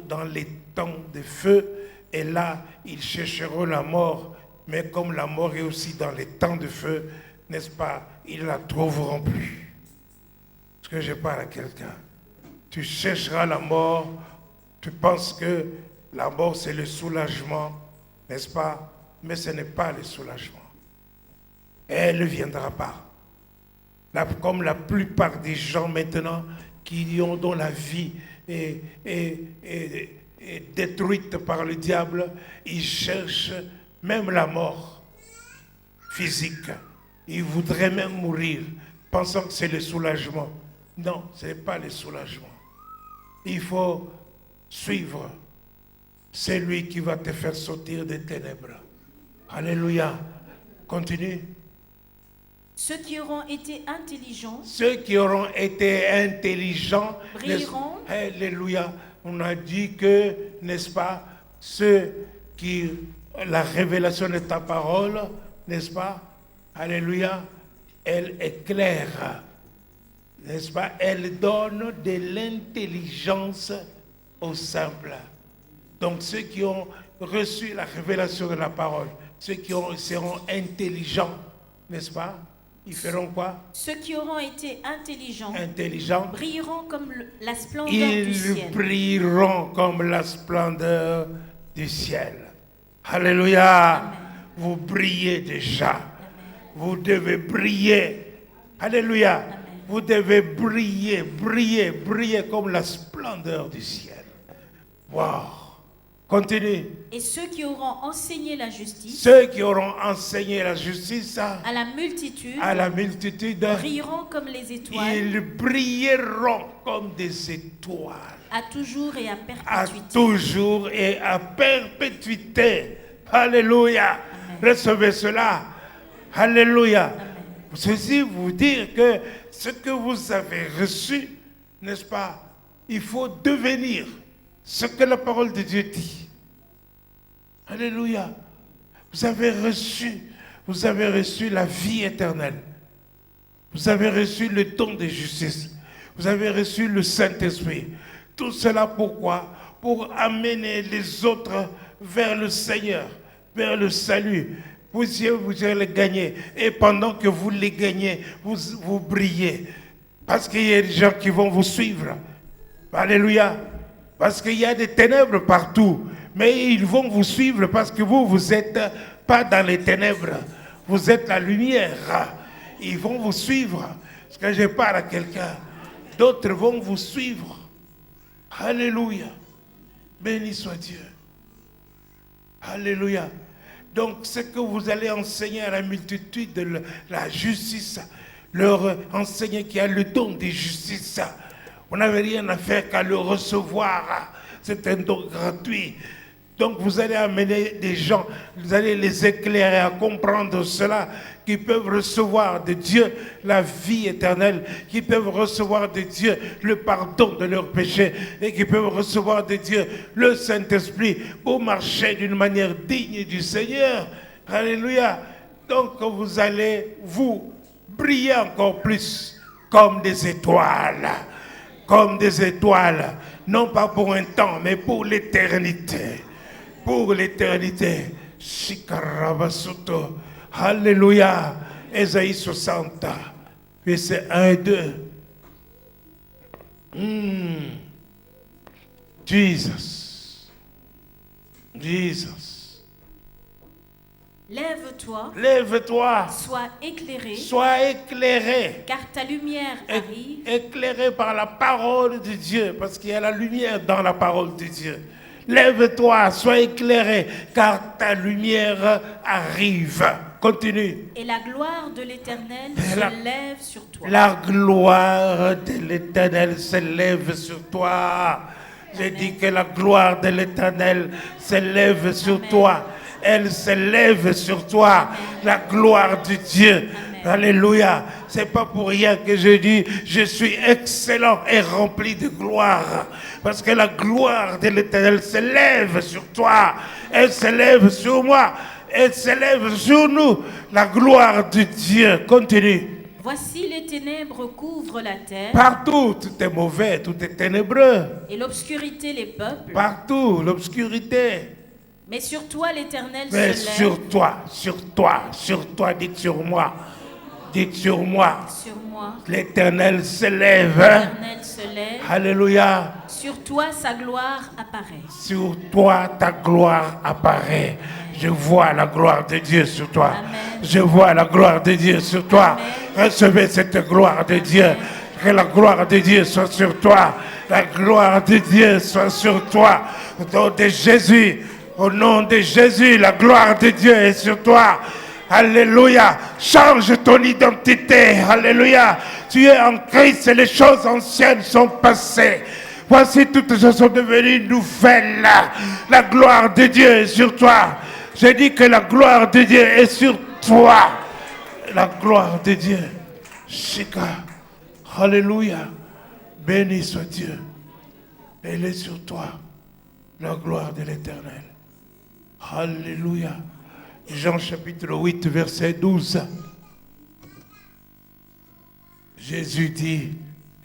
A: dans les temps de feu. Et là, ils chercheront la mort. Mais comme la mort est aussi dans les temps de feu, n'est-ce pas, ils ne la trouveront plus. Est-ce que je parle à quelqu'un? Tu chercheras la mort, tu penses que la mort c'est le soulagement, n'est-ce pas? Mais ce n'est pas le soulagement. Elle ne viendra pas. Comme la plupart des gens maintenant dont la vie est détruite par le diable, ils cherchent même la mort physique. Ils voudraient même mourir, pensant que c'est le soulagement. Non, ce n'est pas le soulagement. Il faut suivre celui qui va te faire sortir des ténèbres. Alléluia. Continue.
C: Ceux qui auront été intelligents.
A: Ceux qui auront été intelligents.
C: Brilleront.
A: Alléluia. On a dit que, n'est-ce pas, ceux qui... La révélation de ta parole, n'est-ce pas? Alléluia. Elle éclaire. N'est-ce pas? Elle donne de l'intelligence aux simples. Donc ceux qui ont reçu la révélation de la parole, ceux qui seront intelligents, n'est-ce pas? Ils feront quoi?
C: Ceux qui auront été intelligents brilleront comme la splendeur du ciel.
A: Ils brilleront comme la splendeur du ciel. Alléluia. Amen. Vous brillez déjà. Amen. Vous devez briller. Alléluia. Amen. Vous devez briller comme la splendeur du ciel. Wow. Continue.
C: Et ceux qui auront enseigné la justice.
A: Ceux qui auront enseigné la justice.
C: À la multitude. Brilleront comme les étoiles.
A: Ils brilleront comme des étoiles.
C: À toujours et à perpétuité.
A: À toujours et à perpétuité. Alléluia. Amen. Recevez cela. Alléluia. Amen. Ceci vous dire que ce que vous avez reçu, n'est-ce pas, il faut devenir ce que la parole de Dieu dit. Alléluia. Vous avez reçu la vie éternelle. Vous avez reçu le don de justice. Vous avez reçu le Saint-Esprit. Tout cela pourquoi? Pour amener les autres vers le Seigneur, vers le salut. Vous allez les gagner. Et pendant que vous les gagnez, vous brillez. Parce qu'il y a des gens qui vont vous suivre. Alléluia. Parce qu'il y a des ténèbres partout. Mais ils vont vous suivre parce que vous n'êtes pas dans les ténèbres. Vous êtes la lumière. Ils vont vous suivre. Parce que je parle à quelqu'un. D'autres vont vous suivre. Alléluia. Béni soit Dieu. Alléluia. Donc, ce que vous allez enseigner à la multitude de la justice, leur enseigner qu'il y a le don de justice, vous n'avez rien à faire qu'à le recevoir. C'est un don gratuit. Donc, vous allez amener des gens, vous allez les éclairer à comprendre cela, qui peuvent recevoir de Dieu la vie éternelle, qui peuvent recevoir de Dieu le pardon de leurs péchés et qui peuvent recevoir de Dieu le Saint-Esprit pour marcher d'une manière digne du Seigneur. Alléluia. Donc vous allez vous briller encore plus comme des étoiles. comme des étoiles, non pas pour un temps, mais pour l'éternité. Pour l'éternité. Shikarabasuto. Alléluia. Ésaïe 60, verset 1 et 2. Jesus. Jesus.
C: Lève-toi.
A: Lève-toi.
C: Sois éclairé.
A: Sois éclairé.
C: Car ta lumière arrive.
A: Éclairé par la parole de Dieu, parce qu'il y a la lumière dans la parole de Dieu. Lève-toi, sois éclairé, car ta lumière arrive. Continue.
C: Et la gloire de l'Éternel se lève sur toi.
A: La gloire de l'Éternel se lève sur toi. J'ai dit que la gloire de l'Éternel se lève sur toi. Elle se lève sur toi. La gloire de Dieu. Alléluia. C'est pas pour rien que je dis je suis excellent et rempli de gloire. Parce que la gloire de l'Éternel se lève sur toi. Elle se lève sur moi. Elle s'élève sur nous, la gloire de Dieu. Continue.
C: Voici les ténèbres couvrent la terre.
A: Partout, tout est mauvais, tout est ténébreux.
C: Et l'obscurité les peuples.
A: Partout, l'obscurité.
C: Mais sur toi, l'Éternel se
A: Mais
C: lève.
A: sur toi, dites sur moi. Dites sur moi.
C: Sur moi.
A: L'Éternel se lève.
C: L'Éternel se lève.
A: Alléluia.
C: Sur toi, sa gloire apparaît.
A: Sur toi, ta gloire apparaît. Je vois la gloire de Dieu sur toi.
C: Amen.
A: Je vois la gloire de Dieu sur toi.
C: Amen.
A: Recevez cette gloire de Dieu. Que la gloire de Dieu soit sur toi. La gloire de Dieu soit sur toi. Au nom de Jésus. Au nom de Jésus, la gloire de Dieu est sur toi. Alléluia. Change ton identité. Alléluia. Tu es en Christ et les choses anciennes sont passées. Voici toutes choses sont devenues nouvelles. La gloire de Dieu est sur toi. J'ai dit que la gloire de Dieu est sur toi. La gloire de Dieu. Shika. Alléluia. Béni soit Dieu. Elle est sur toi. La gloire de l'Éternel. Alléluia. Jean chapitre 8, verset 12. Jésus dit,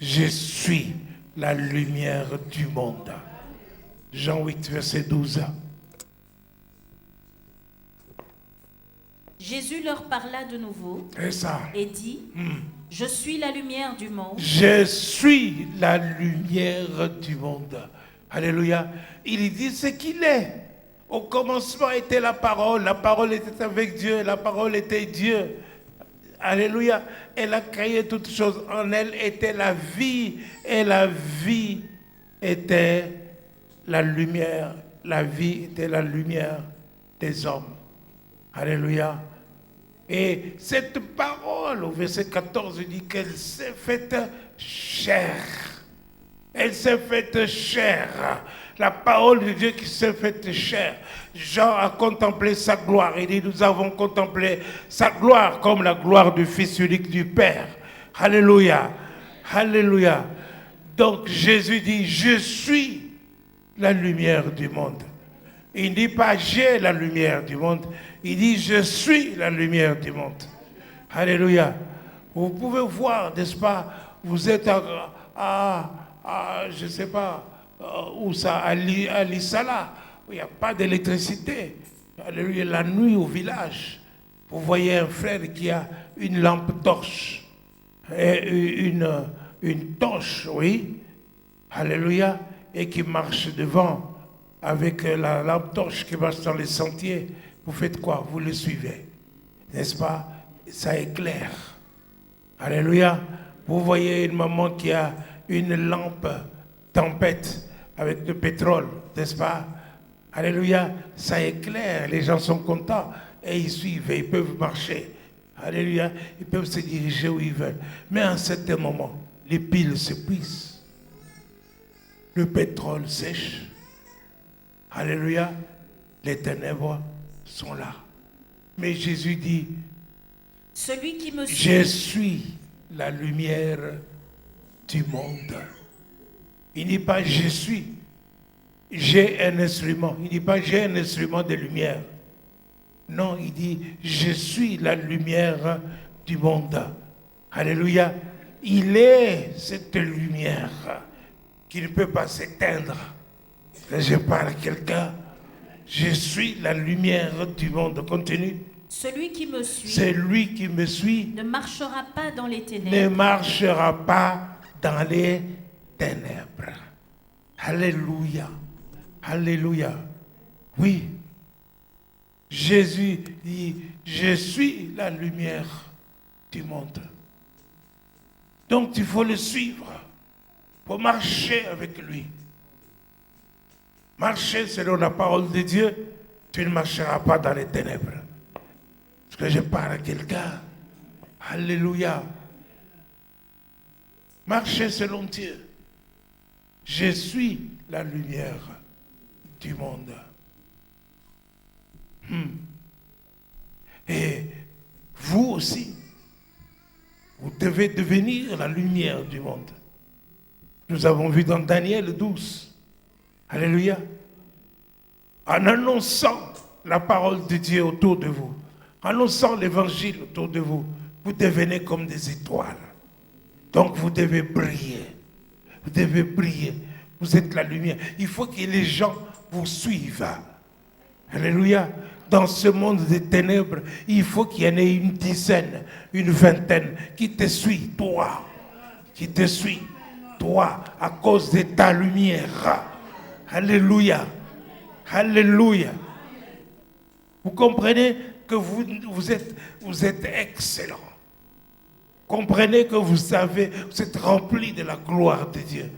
A: je suis la lumière du monde. Jean 8, verset 12.
C: Jésus leur parla de nouveau et dit, je suis la lumière du monde.
A: Je suis la lumière du monde. Alléluia. Il dit ce qu'il est. Au commencement était la parole était avec Dieu, la parole était Dieu. Alléluia. Elle a créé toutes choses. En elle était la vie et la vie était la lumière. La vie était la lumière des hommes. Alléluia. Et cette parole, au verset 14, dit qu'elle s'est faite chair. Elle s'est faite chair. La parole de Dieu qui s'est faite chair. Jean a contemplé sa gloire. Il dit, nous avons contemplé sa gloire comme la gloire du Fils unique du Père. Alléluia. Alléluia. Donc Jésus dit, je suis la lumière du monde. Il ne dit pas, j'ai la lumière du monde. Il dit, je suis la lumière du monde. Alléluia. Vous pouvez voir, n'est-ce pas, vous êtes je ne sais pas, où ça, à l'Issala, où il n'y a pas d'électricité. Alléluia, la nuit au village, vous voyez un frère qui a une lampe torche, et une torche, oui, alléluia, et qui marche devant avec la lampe torche qui marche dans les sentiers. Vous faites quoi? Vous le suivez, n'est-ce pas? Ça éclaire. Alléluia. Vous voyez une maman qui a une lampe tempête avec du pétrole, n'est-ce pas? Alléluia, ça éclaire, les gens sont contents et ils suivent et ils peuvent marcher. Alléluia, ils peuvent se diriger où ils veulent. Mais à un certain moment, les piles s'épuisent, le pétrole sèche. Alléluia, les ténèbres sont là. Mais Jésus dit,
C: celui qui me suit,
A: je suis la lumière du monde. Il ne dit pas je suis, j'ai un instrument. Il ne dit pas j'ai un instrument de lumière. Non, il dit je suis la lumière du monde. Alléluia. Il est cette lumière. qui ne peut pas s'éteindre. Je parle à quelqu'un. Je suis la lumière du monde. Continue.
C: Celui qui me suit,
A: Celui qui me suit
C: ne marchera pas dans les ténèbres.
A: ne marchera pas dans les ténèbres. Alléluia. Alléluia. Oui. Jésus dit, je suis la lumière du monde. Donc il faut le suivre. Il faut marcher avec lui. Marcher selon la parole de Dieu, tu ne marcheras pas dans les ténèbres. Est-ce que je parle à quelqu'un? Alléluia. Marcher selon Dieu. Je suis la lumière du monde. Et vous aussi, vous devez devenir la lumière du monde. Nous avons vu dans Daniel 12. Alléluia. En annonçant la parole de Dieu autour de vous, en annonçant l'évangile autour de vous, vous devenez comme des étoiles. Donc vous devez briller. Vous devez briller. Vous êtes la lumière. Il faut que les gens vous suivent. Alléluia. Dans ce monde des ténèbres, il faut qu'il y en ait une dizaine, une vingtaine qui te suit, toi. Qui te suit, toi, à cause de ta lumière. Alléluia. Alléluia. Vous comprenez que vous êtes excellent. Comprenez que vous êtes rempli de la gloire de Dieu.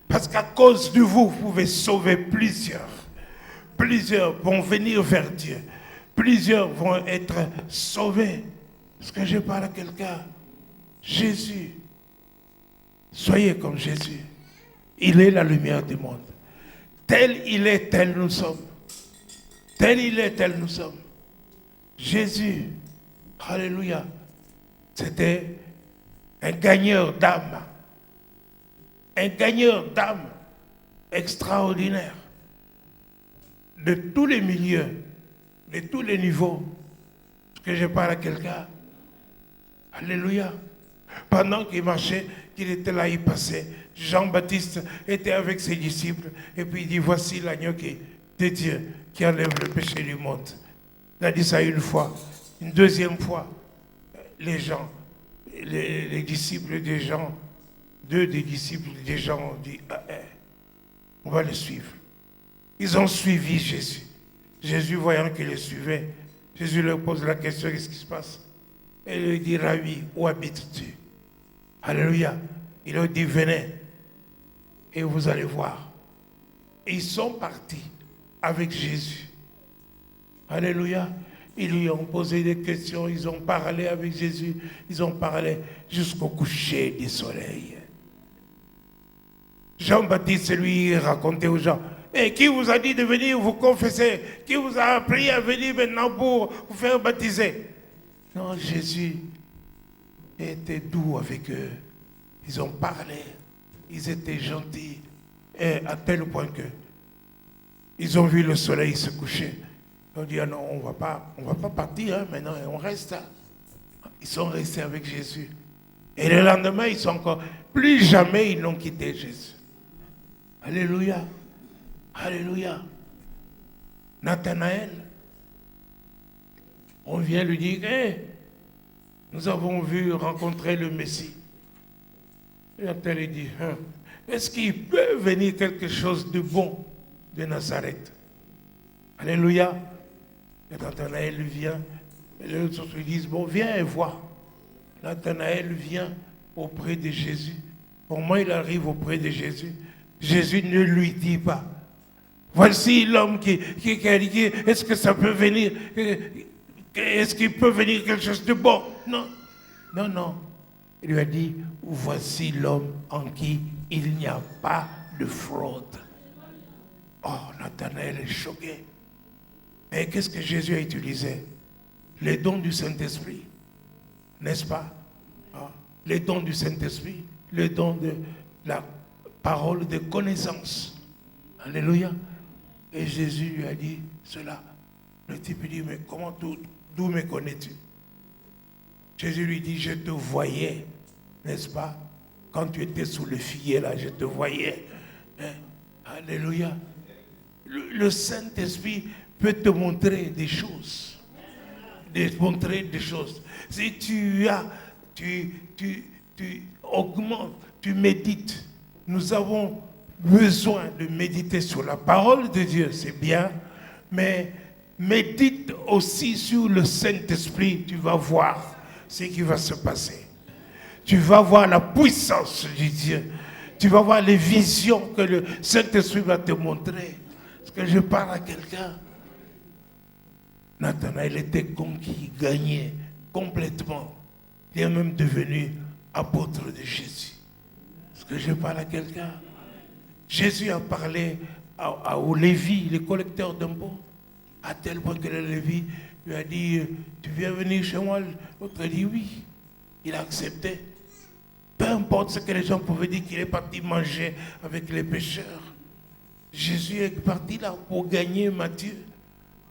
A: Parce qu'à cause de vous, vous pouvez sauver plusieurs. Plusieurs vont venir vers Dieu. Plusieurs vont être sauvés. Est-ce que je parle à quelqu'un? Jésus. Soyez comme Jésus. Il est la lumière du monde. Tel il est, tel nous sommes. Tel il est, tel nous sommes. Jésus, alléluia, c'était un gagneur d'âme. Un gagneur d'âme extraordinaire. De tous les milieux, de tous les niveaux. Est-ce que je parle à quelqu'un? Alléluia. Pendant qu'il marchait, qu'il était là, il passait. Jean-Baptiste était avec ses disciples. Et puis il dit, voici l'agneau de Dieu qui enlève le péché du monde. Il a dit ça une fois. Une deuxième fois, les gens, les disciples des gens, deux des disciples des gens ont dit, on va le suivre. Ils ont suivi Jésus. Jésus, voyant qu'ils les suivaient, Jésus leur pose la question, qu'est-ce qui se passe? Et il lui dit, Rabbi, où habites-tu? Alléluia. Il leur dit, venez et vous allez voir. Et ils sont partis avec Jésus. Alléluia. Ils lui ont posé des questions, ils ont parlé avec Jésus, ils ont parlé jusqu'au coucher du soleil. Jean-Baptiste, lui, racontait aux gens, et qui vous a dit de venir vous confesser? Qui vous a appris à venir maintenant pour vous faire baptiser? Non, Jésus était doux avec eux. Ils ont parlé, ils étaient gentils, et à tel point que ils ont vu le soleil se coucher. Ils ont dit, ah non, on va pas partir, hein, maintenant, on reste. Hein. Ils sont restés avec Jésus. Et le lendemain, ils sont encore, plus jamais ils n'ont quitté Jésus. Alléluia. Alléluia. Nathanaël, on vient lui dire, hey, nous avons vu rencontrer le Messie. Et Nathanaël dit, est-ce qu'il peut venir quelque chose de bon de Nazareth? Alléluia. Et Nathanaël vient, et les autres lui disent, bon, viens et vois. Nathanaël vient auprès de Jésus. Au moins, il arrive auprès de Jésus. Jésus ne lui dit pas, voici l'homme qui est-ce que ça peut venir, est-ce qu'il peut venir quelque chose de bon? Non, non, non. Il lui a dit, voici l'homme en qui il n'y a pas de fraude. Oh, Nathanaël est choqué. Et qu'est-ce que Jésus a utilisé? Les dons du Saint-Esprit, n'est-ce pas? Les dons du Saint-Esprit, les dons de la parole de connaissance. Alléluia. Et Jésus lui a dit cela. Le type dit, mais comment, d'où me connais-tu? Jésus lui dit, je te voyais, n'est-ce pas? Quand tu étais sous le figuier là, je te voyais. Alléluia. Le Saint-Esprit peut te montrer des choses. Montrer des choses. Si tu augmentes, tu médites. Nous avons besoin de méditer sur la parole de Dieu, c'est bien, mais médite aussi sur le Saint-Esprit, tu vas voir ce qui va se passer. Tu vas voir la puissance de Dieu. Tu vas voir les visions que le Saint-Esprit va te montrer. Est-ce que je parle à quelqu'un? Nathanaël était conquis, gagné complètement. Il est même devenu apôtre de Jésus. Est-ce que je parle à quelqu'un? Jésus a parlé au Lévi, les collecteurs d'impôts, à tel point que le Lévi lui a dit, tu viens venir chez moi? L'autre a dit oui. Il a accepté. Peu importe ce que les gens pouvaient dire, qu'il est parti manger avec les pécheurs. Jésus est parti là pour gagner Matthieu.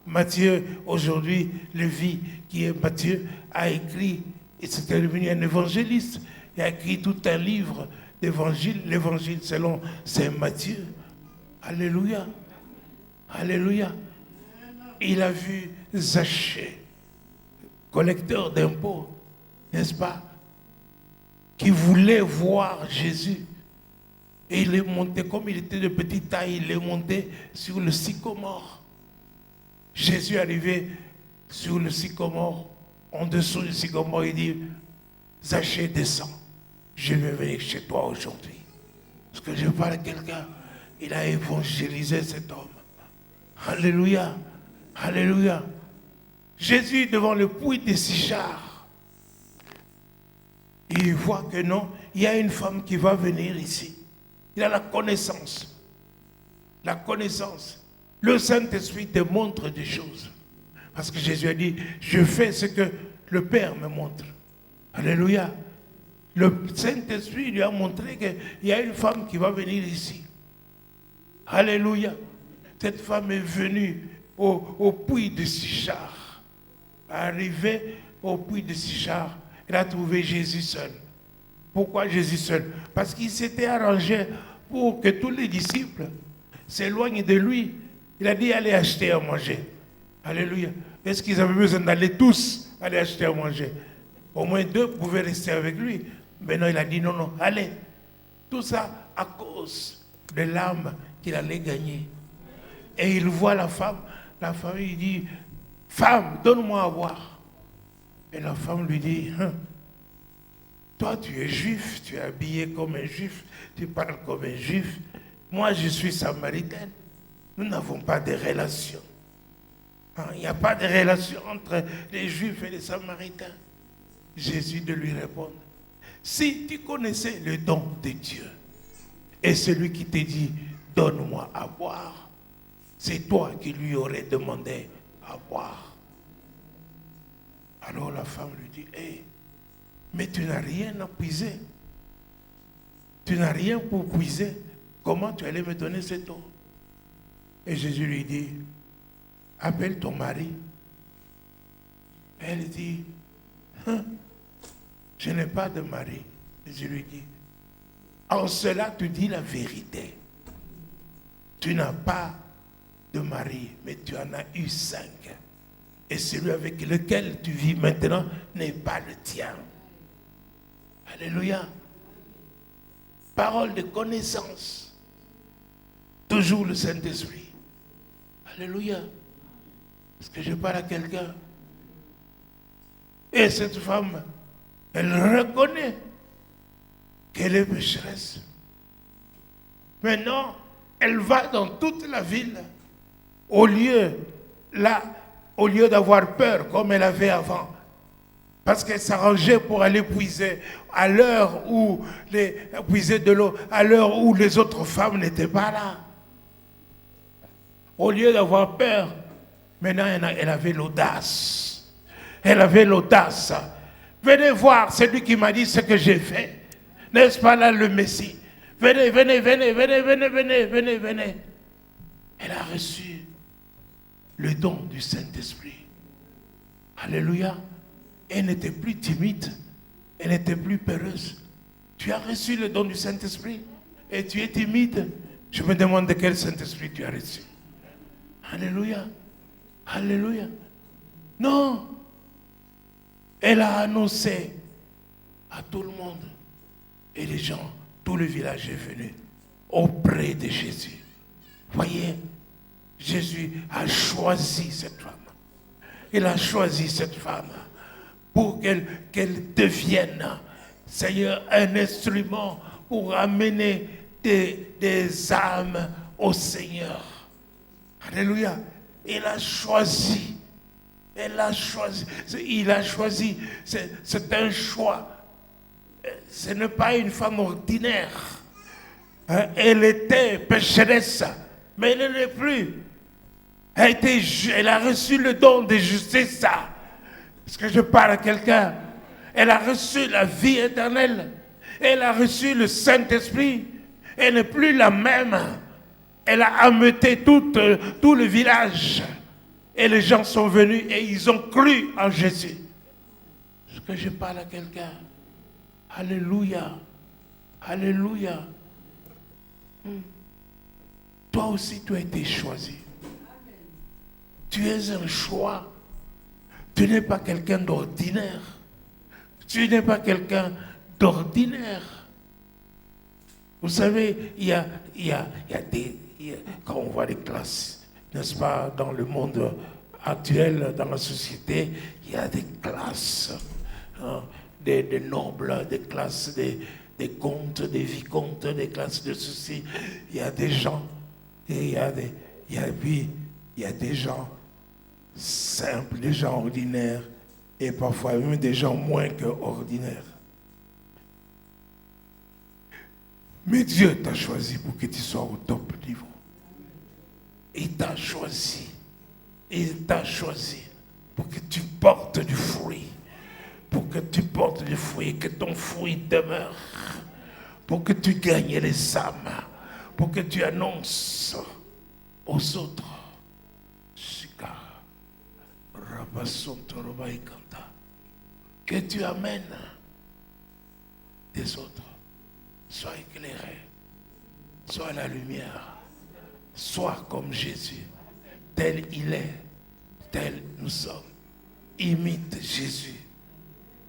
A: Matthieu, aujourd'hui, Lévi, qui est Matthieu, a écrit, et c'était devenu un évangéliste, il a écrit tout un livre d'évangile, l'évangile selon Saint Matthieu. Alléluia. Alléluia. Il a vu Zachée, collecteur d'impôts, n'est-ce pas, qui voulait voir Jésus. Et il est monté, comme il était de petite taille, il est monté sur le sycomore. Jésus est arrivé sur le sycomore, en dessous du sycomore, il dit, Zachée, descends, je vais venir chez toi aujourd'hui. Parce que je parle à quelqu'un, il a évangélisé cet homme. Alléluia, alléluia. Jésus devant le puits de Sichar, il voit que non, il y a une femme qui va venir ici. Il a la connaissance. La connaissance. Le Saint-Esprit te montre des choses. Parce que Jésus a dit, je fais ce que le Père me montre. Alléluia. Le Saint-Esprit lui a montré qu'il y a une femme qui va venir ici. Alléluia. Cette femme est venue au puits de Sichar. Arrivée au puits de Sichar, elle a trouvé Jésus seul. Pourquoi Jésus seul? Parce qu'il s'était arrangé pour que tous les disciples s'éloignent de lui. Il a dit, allez acheter à manger. Alléluia. Est-ce qu'ils avaient besoin d'aller tous aller acheter à manger? Au moins 2 pouvaient rester avec lui. Mais non, il a dit, non, non, allez. Tout ça à cause de l'âme qu'il allait gagner. Et il voit la femme il dit, femme, donne-moi à boire. Et la femme lui dit, toi tu es juif, tu es habillé comme un juif, tu parles comme un juif. Moi je suis samaritaine. Nous n'avons pas de relation. Il n'y a pas de relation entre les juifs et les samaritains. Jésus de lui répondre, si tu connaissais le don de Dieu et celui qui te dit, donne-moi à boire, c'est toi qui lui aurais demandé à boire. Alors la femme lui dit, hey, mais tu n'as rien à puiser. Tu n'as rien pour puiser. Comment tu allais me donner cette eau? Et Jésus lui dit, appelle ton mari. Elle dit, je n'ai pas de mari. Jésus lui dit, en cela tu dis la vérité. Tu n'as pas de mari, mais tu en as eu 5. Et celui avec lequel tu vis maintenant n'est pas le tien. Alléluia. Parole de connaissance. Toujours le Saint-Esprit. Alléluia. Est-ce que je parle à quelqu'un? Et cette femme, elle reconnaît qu'elle est pécheresse. Maintenant, elle va dans toute la ville. Au lieu d'avoir peur comme elle avait avant. Parce qu'elle s'arrangeait pour aller puiser à l'heure où puiser de l'eau, à l'heure où les autres femmes n'étaient pas là. Au lieu d'avoir peur, maintenant elle avait l'audace. Elle avait l'audace. Venez voir celui qui m'a dit ce que j'ai fait. N'est-ce pas là le Messie? Venez, venez, venez, venez, venez, venez, venez, venez. Elle a reçu le don du Saint-Esprit. Alléluia. Elle n'était plus timide. Elle n'était plus peureuse. Tu as reçu le don du Saint-Esprit et tu es timide. Je me demande de quel Saint-Esprit tu as reçu. Alléluia. Alléluia. Non. Elle a annoncé à tout le monde. Et les gens, tout le village est venu auprès de Jésus. Voyez, Jésus a choisi cette femme. Il a choisi cette femme pour qu'elle devienne, Seigneur, un instrument pour amener des âmes au Seigneur. Alléluia. Il a choisi. Elle a choisi. Il a choisi. C'est un choix. Ce n'est pas une femme ordinaire. Elle était pécheresse, mais elle ne l'est plus. Elle a reçu le don de justice. Est-ce que je parle à quelqu'un? Elle a reçu la vie éternelle. Elle a reçu le Saint-Esprit. Elle n'est plus la même. Elle a ameuté tout le village. Et les gens sont venus et ils ont cru en Jésus. Est-ce que je parle à quelqu'un? Alléluia. Alléluia. Toi aussi, tu as été choisi. Tu es un choix. Tu n'es pas quelqu'un d'ordinaire. Tu n'es pas quelqu'un d'ordinaire. Vous savez, il y a quand on voit les classes, n'est-ce pas, dans le monde actuel, dans la société, il y a des classes, hein, des nobles, des classes des comtes, des vicomtes, des classes de ceci. Il y a des gens, et il y a des gens simples, des gens ordinaires, et parfois même des gens moins que ordinaires. Mais Dieu t'a choisi pour que tu sois au top niveau. Il t'a choisi. Il t'a choisi pour que tu portes du fruit. Pour que tu portes du fruit, que ton fruit demeure. Pour que tu gagnes les âmes. Pour que tu annonces aux autres. Que tu amènes des autres. Sois éclairé, sois la lumière, sois comme Jésus, tel il est, tel nous sommes. Imite Jésus.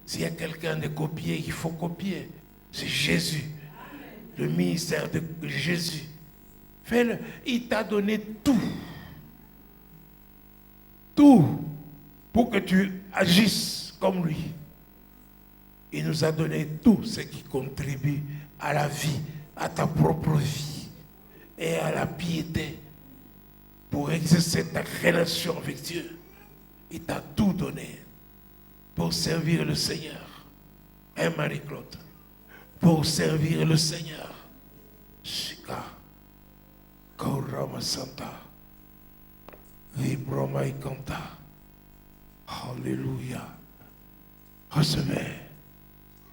A: S'il y a quelqu'un de copier, il faut copier. C'est Jésus, le ministère de Jésus. Fais-le. Il t'a donné tout, pour que tu agisses comme lui. Il nous a donné tout ce qui contribue à la vie, à ta propre vie et à la piété pour exercer ta relation avec Dieu. Il t'a tout donné pour servir le Seigneur. Hein, Marie-Claude? Pour servir le Seigneur. Shika. Kaurama Santa. Vibroma Ikanta. Alléluia. Recevez.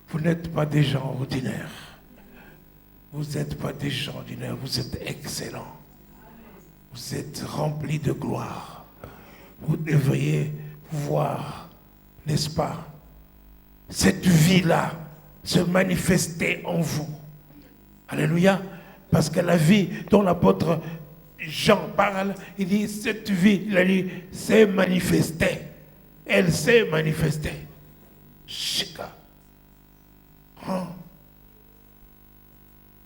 A: Vous n'êtes pas des gens ordinaires. Vous n'êtes pas des gens ordinaires. Vous êtes excellents. Vous êtes remplis de gloire. Vous devriez voir, n'est-ce pas, cette vie-là se manifester en vous. Alléluia. Parce que la vie dont l'apôtre Jean parle, il dit, cette vie, il a dit, s'est manifestée. Elle s'est manifestée. Shika.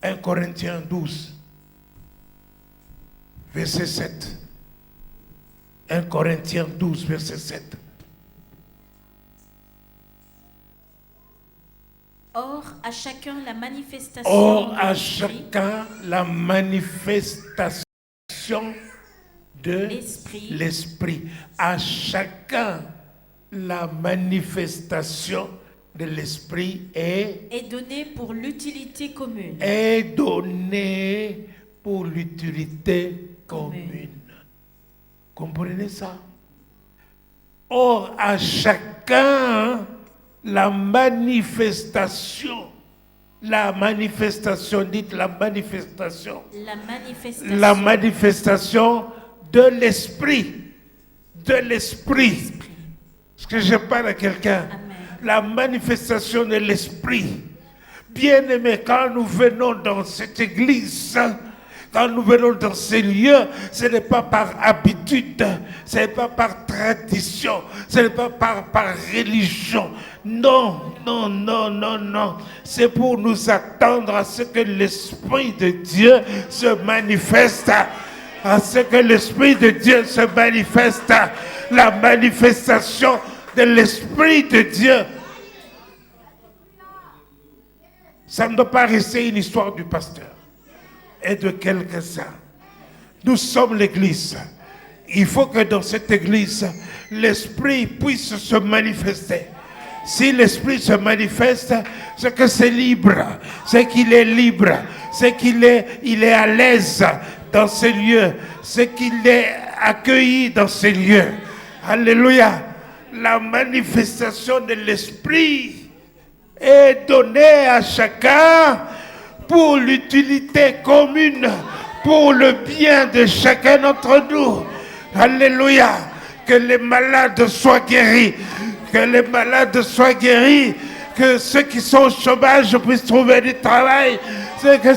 A: 1 Corinthiens 12, verset 7. 1 Corinthiens 12, verset 7.
C: Or, à chacun la manifestation
A: de l'Esprit. À chacun la manifestation de l'Esprit est
C: donnée pour l'utilité commune.
A: Est donnée pour l'utilité commune. Comprenez ça? Or, à chacun la manifestation, dites la manifestation. La manifestation de l'Esprit. De l'Esprit. Est-ce que je parle à quelqu'un?
C: Amen.
A: La manifestation de l'Esprit. Bien-aimés, quand nous venons dans cette église, Quand nous venons dans ces lieux, ce n'est pas par habitude, ce n'est pas par tradition, ce n'est pas par religion. Non, non, non, non, non. C'est pour nous attendre à ce que l'Esprit de Dieu se manifeste. À ce que l'Esprit de Dieu se manifeste. La manifestation de l'Esprit de Dieu. Ça ne doit pas rester une histoire du pasteur et de quelques-uns. Nous sommes l'Église. Il faut que dans cette Église, l'Esprit puisse se manifester. Si l'Esprit se manifeste, c'est que c'est libre, c'est qu'il est libre, c'est qu'il est à l'aise dans ces lieux, c'est qu'il est accueilli dans ces lieux. Alléluia. La manifestation de l'Esprit est donnée à chacun pour l'utilité commune, pour le bien de chacun d'entre nous. Alléluia. Que les malades soient guéris. Que les malades soient guéris. Que ceux qui sont au chômage puissent trouver du travail. C'est que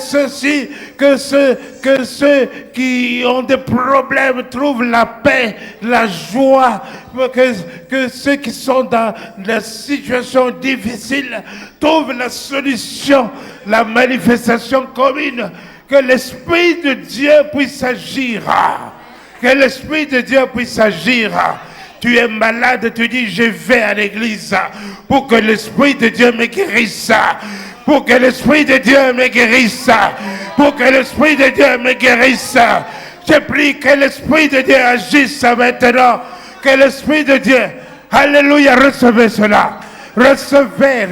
A: ceux qui ont des problèmes trouvent la paix, la joie. Que ceux qui sont dans la situation difficile trouvent la solution, la manifestation commune. Que l'Esprit de Dieu puisse agir. Que l'Esprit de Dieu puisse agir. Tu es malade, tu dis je vais à l'église pour que l'Esprit de Dieu me guérisse. Pour que l'Esprit de Dieu me guérisse. Pour que l'Esprit de Dieu me guérisse. Je prie que l'Esprit de Dieu agisse maintenant. Que l'Esprit de Dieu, alléluia, recevez cela. Recevez,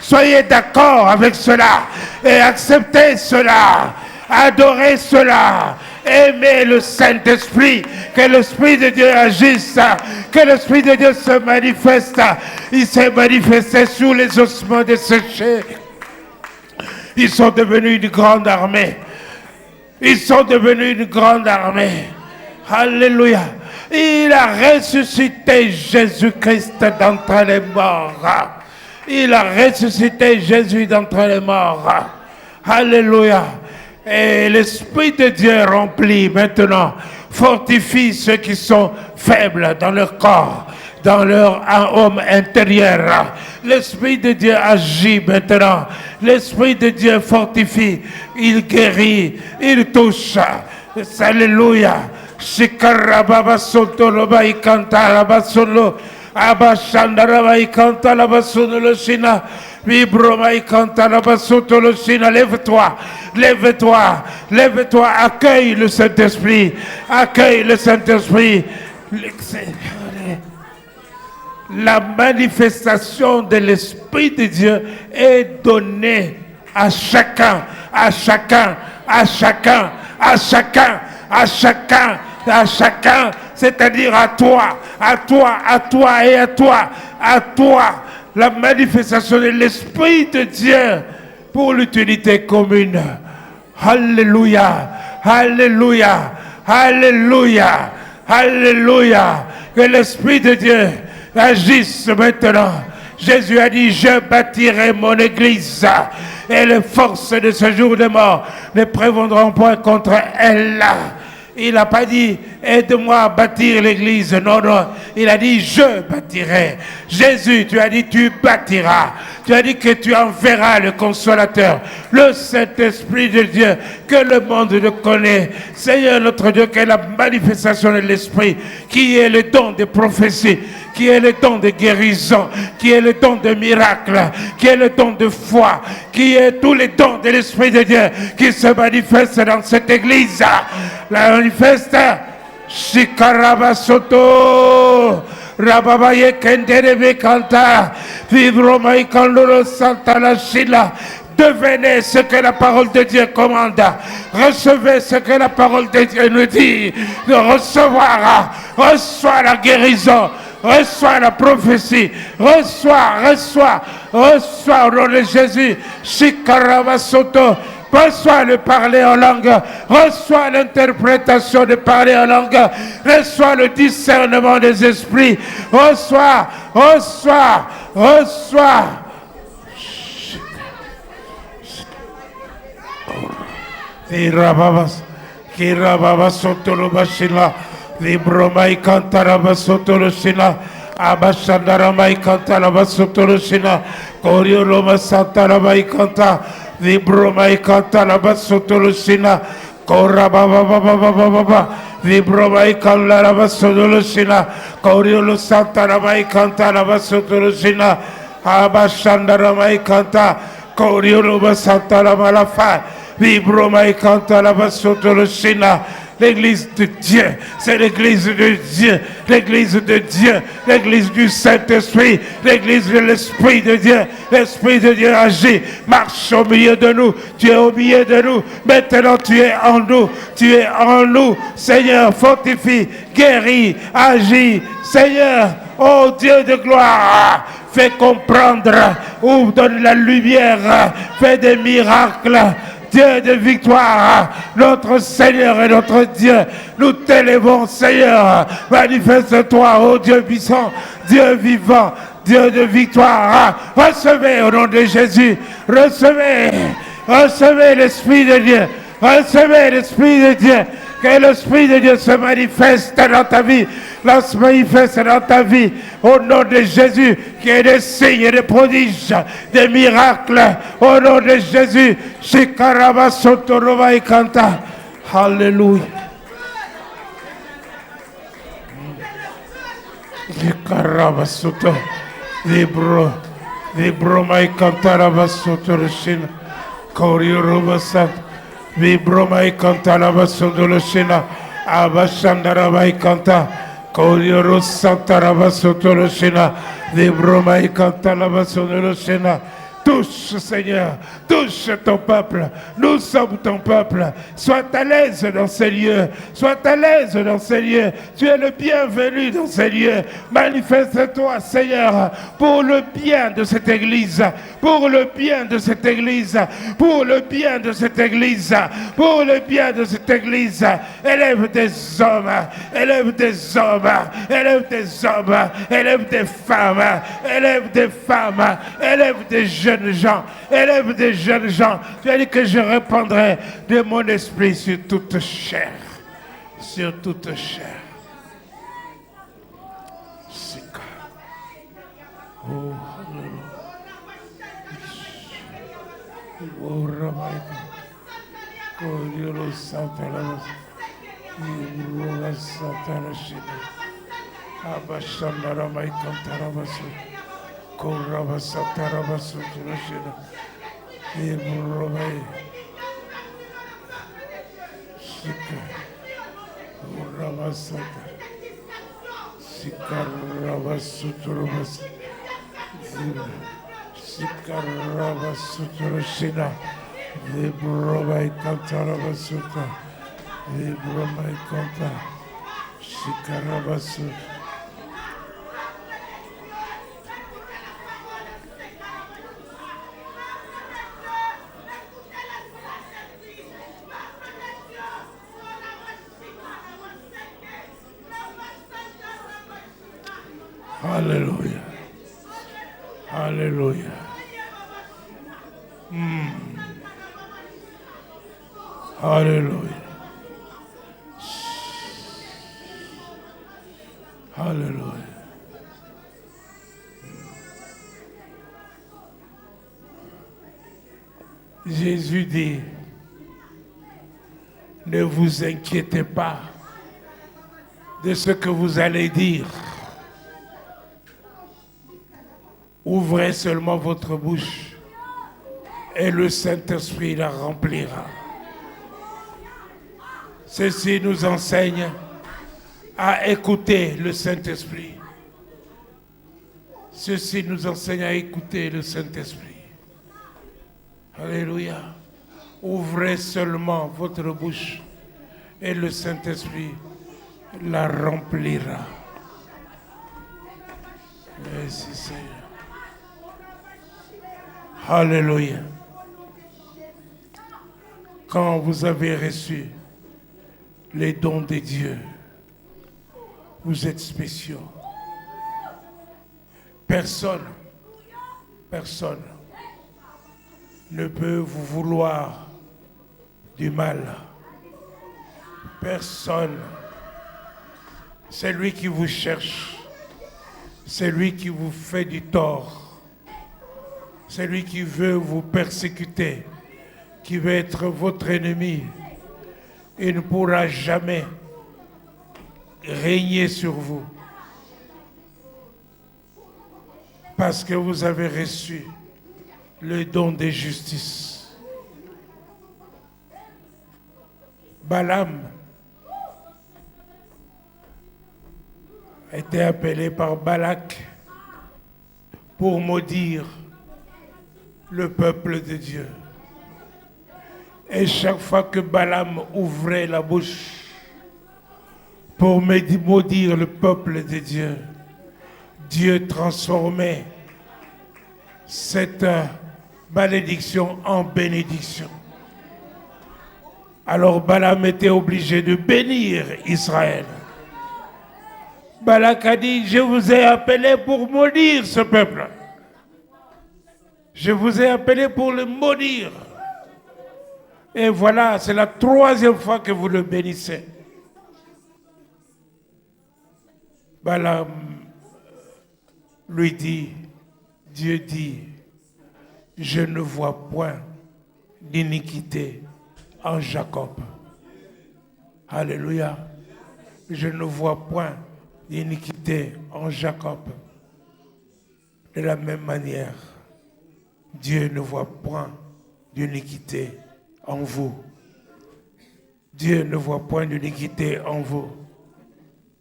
A: soyez d'accord avec cela. Et acceptez cela. Adorez cela. Aimez le Saint-Esprit. Que l'Esprit de Dieu agisse. Que l'Esprit de Dieu se manifeste. Il s'est manifesté sous les ossements desséchés. Ils sont devenus une grande armée. Ils sont devenus une grande armée. Alléluia. Il a ressuscité Jésus-Christ d'entre les morts. Il a ressuscité Jésus d'entre les morts. Alléluia. Et l'Esprit de Dieu remplit maintenant, fortifie ceux qui sont faibles dans leur corps, dans leur homme intérieur. L'Esprit de Dieu agit maintenant. L'Esprit de Dieu fortifie, il guérit, il touche. Alléluia. Shikarababa sotoloba ikanta rabasolo abashandaraba ikanta labasolo shina vibroma ikanta labasolo shina. Lève-toi, lève-toi, lève-toi, accueille le Saint-Esprit, accueille le Saint-Esprit. La manifestation de l'Esprit de Dieu est donnée à chacun, à chacun, à chacun, à chacun, à chacun, à chacun, c'est-à-dire à toi, à toi, à toi et à toi, à toi. La manifestation de l'Esprit de Dieu pour l'utilité commune. Alléluia, alléluia, alléluia, alléluia. Que l'Esprit de Dieu agisse maintenant. Jésus a dit, je bâtirai mon église et les forces de ce jour de mort ne prévaudront point contre elle. Il n'a pas dit, aide-moi à bâtir l'église. Non, non. Il a dit, je bâtirai. Jésus, tu as dit, tu bâtiras. Tu as dit que tu enverras le Consolateur, le Saint-Esprit de Dieu, que le monde le connaît. Seigneur notre Dieu, que la manifestation de l'Esprit, qui est le don de prophétie, qui est le don de guérison, qui est le don de miracle, qui est le don de foi, qui est tous les dons de l'Esprit de Dieu, qui se manifestent dans cette église. La manifeste, Shikarabasoto, Rababaye Kenderebe Kanta, Vivromaï Kandoro Santa la Shila. Devenez ce que la parole de Dieu commande. Recevez ce que la parole de Dieu nous dit de recevoir. Reçois la guérison. Reçois la prophétie. Reçois au nom de Jésus. Shikarabasoto. Reçois le parler en langue. Reçois l'interprétation de parler en langue. Reçois le discernement des esprits. Reçois. Kirababa Sotolo Bashina, Libromai Kantaraba Sotolo Shina, Abashandaramai Kantaraba Sotolo Shina, Korioloma Santarabai Kanta, Libromai Kantaraba Sotolo Shina, Korababa, Libromai Kantaraba Sotolo Shina, Koriolo Santarabai Kantaraba Sotolo Shina, Abashandaramai Kanta, Korioloma Santarama la fin. Vibroma et canta la bassotolo Shina. L'église de Dieu, c'est l'église de Dieu, l'église de Dieu, l'église du Saint-Esprit, l'église de l'Esprit de Dieu. L'Esprit de Dieu agit, marche au milieu de nous, tu es au milieu de nous, maintenant tu es en nous, tu es en nous. Seigneur, fortifie, guéris, agis, Seigneur, oh Dieu de gloire, fais comprendre, ouvre, donne la lumière, fais des miracles. Dieu de victoire, notre Seigneur et notre Dieu, nous t'élèvons, Seigneur. Manifeste-toi, ô Dieu puissant, Dieu vivant, Dieu de victoire. Recevez au nom de Jésus, recevez l'Esprit de Dieu, recevez l'Esprit de Dieu. Que l'Esprit de Dieu se manifeste dans ta vie, se manifeste dans ta vie, au nom de Jésus, qu'il y ait des signes, des prodiges, des miracles, au nom de Jésus. Shikaraba Sotorova et Kanta. Alléluia. Shikaraba Soto. Libro Mai Kantaraba Sotoroshin. Korioroba Sat. Vibromai Kanta la Basondolo Shina, Abashandarabai Kanta, Korioro Santaraba Sotolo Shina, Vibromai Kanta la Basondolo Shina. Touche, Seigneur, touche ton peuple. Nous sommes ton peuple. Sois à l'aise dans ces lieux. Sois à l'aise dans ces lieux. Tu es le bienvenu dans ces lieux. Manifeste-toi, Seigneur, pour le bien de cette église. Pour le bien de cette église. Pour le bien de cette église. Pour le bien de cette église. Élève des hommes. Élève des hommes. Élève des hommes. Élève des femmes. Élève des femmes. Élève des jeunes gens, élève des jeunes gens. Tu as dit que je répandrai de mon esprit sur toute chair. Sur toute chair. Oh, oh, Koraba Sataraba Suturashina, Ebrobai, Sika, Koraba Sata, Sikaraba Suturabas, Sikaraba Suturashina, Ebrobai Kantaraba Suta, Ebrobai Kanta, Sikaraba Suta. Alléluia. Alléluia. Alléluia. Alléluia. Jésus dit, ne vous inquiétez pas de ce que vous allez dire. Ouvrez seulement votre bouche et le Saint-Esprit la remplira. Ceci nous enseigne à écouter le Saint-Esprit. Ceci nous enseigne à écouter le Saint-Esprit. Alléluia. Ouvrez seulement votre bouche et le Saint-Esprit la remplira. Merci Seigneur. Alléluia. Quand vous avez reçu les dons de Dieu, vous êtes spéciaux. Personne ne peut vous vouloir du mal. Personne. C'est lui qui vous cherche. C'est lui qui vous fait du tort. C'est lui qui veut vous persécuter, qui veut être votre ennemi. Il ne pourra jamais régner sur vous. Parce que vous avez reçu le don de justice. Balaam a été appelé par Balak pour maudire le peuple de Dieu. Et chaque fois que Balaam ouvrait la bouche pour maudire le peuple de Dieu, Dieu transformait cette malédiction en bénédiction. Alors Balaam était obligé de bénir Israël. Balak a dit, je vous ai appelé pour maudire ce peuple. Je vous ai appelé pour le maudire. Et voilà, c'est la 3e fois que vous le bénissez. Balaam lui dit, Dieu dit, je ne vois point d'iniquité en Jacob. Alléluia. Je ne vois point d'iniquité en Jacob. De la même manière, Dieu ne voit point d'iniquité en vous. Dieu ne voit point d'iniquité en vous.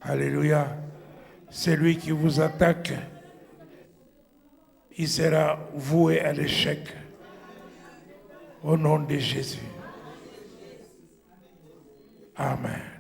A: Alléluia. C'est lui qui vous attaque. Il sera voué à l'échec. Au nom de Jésus. Amen.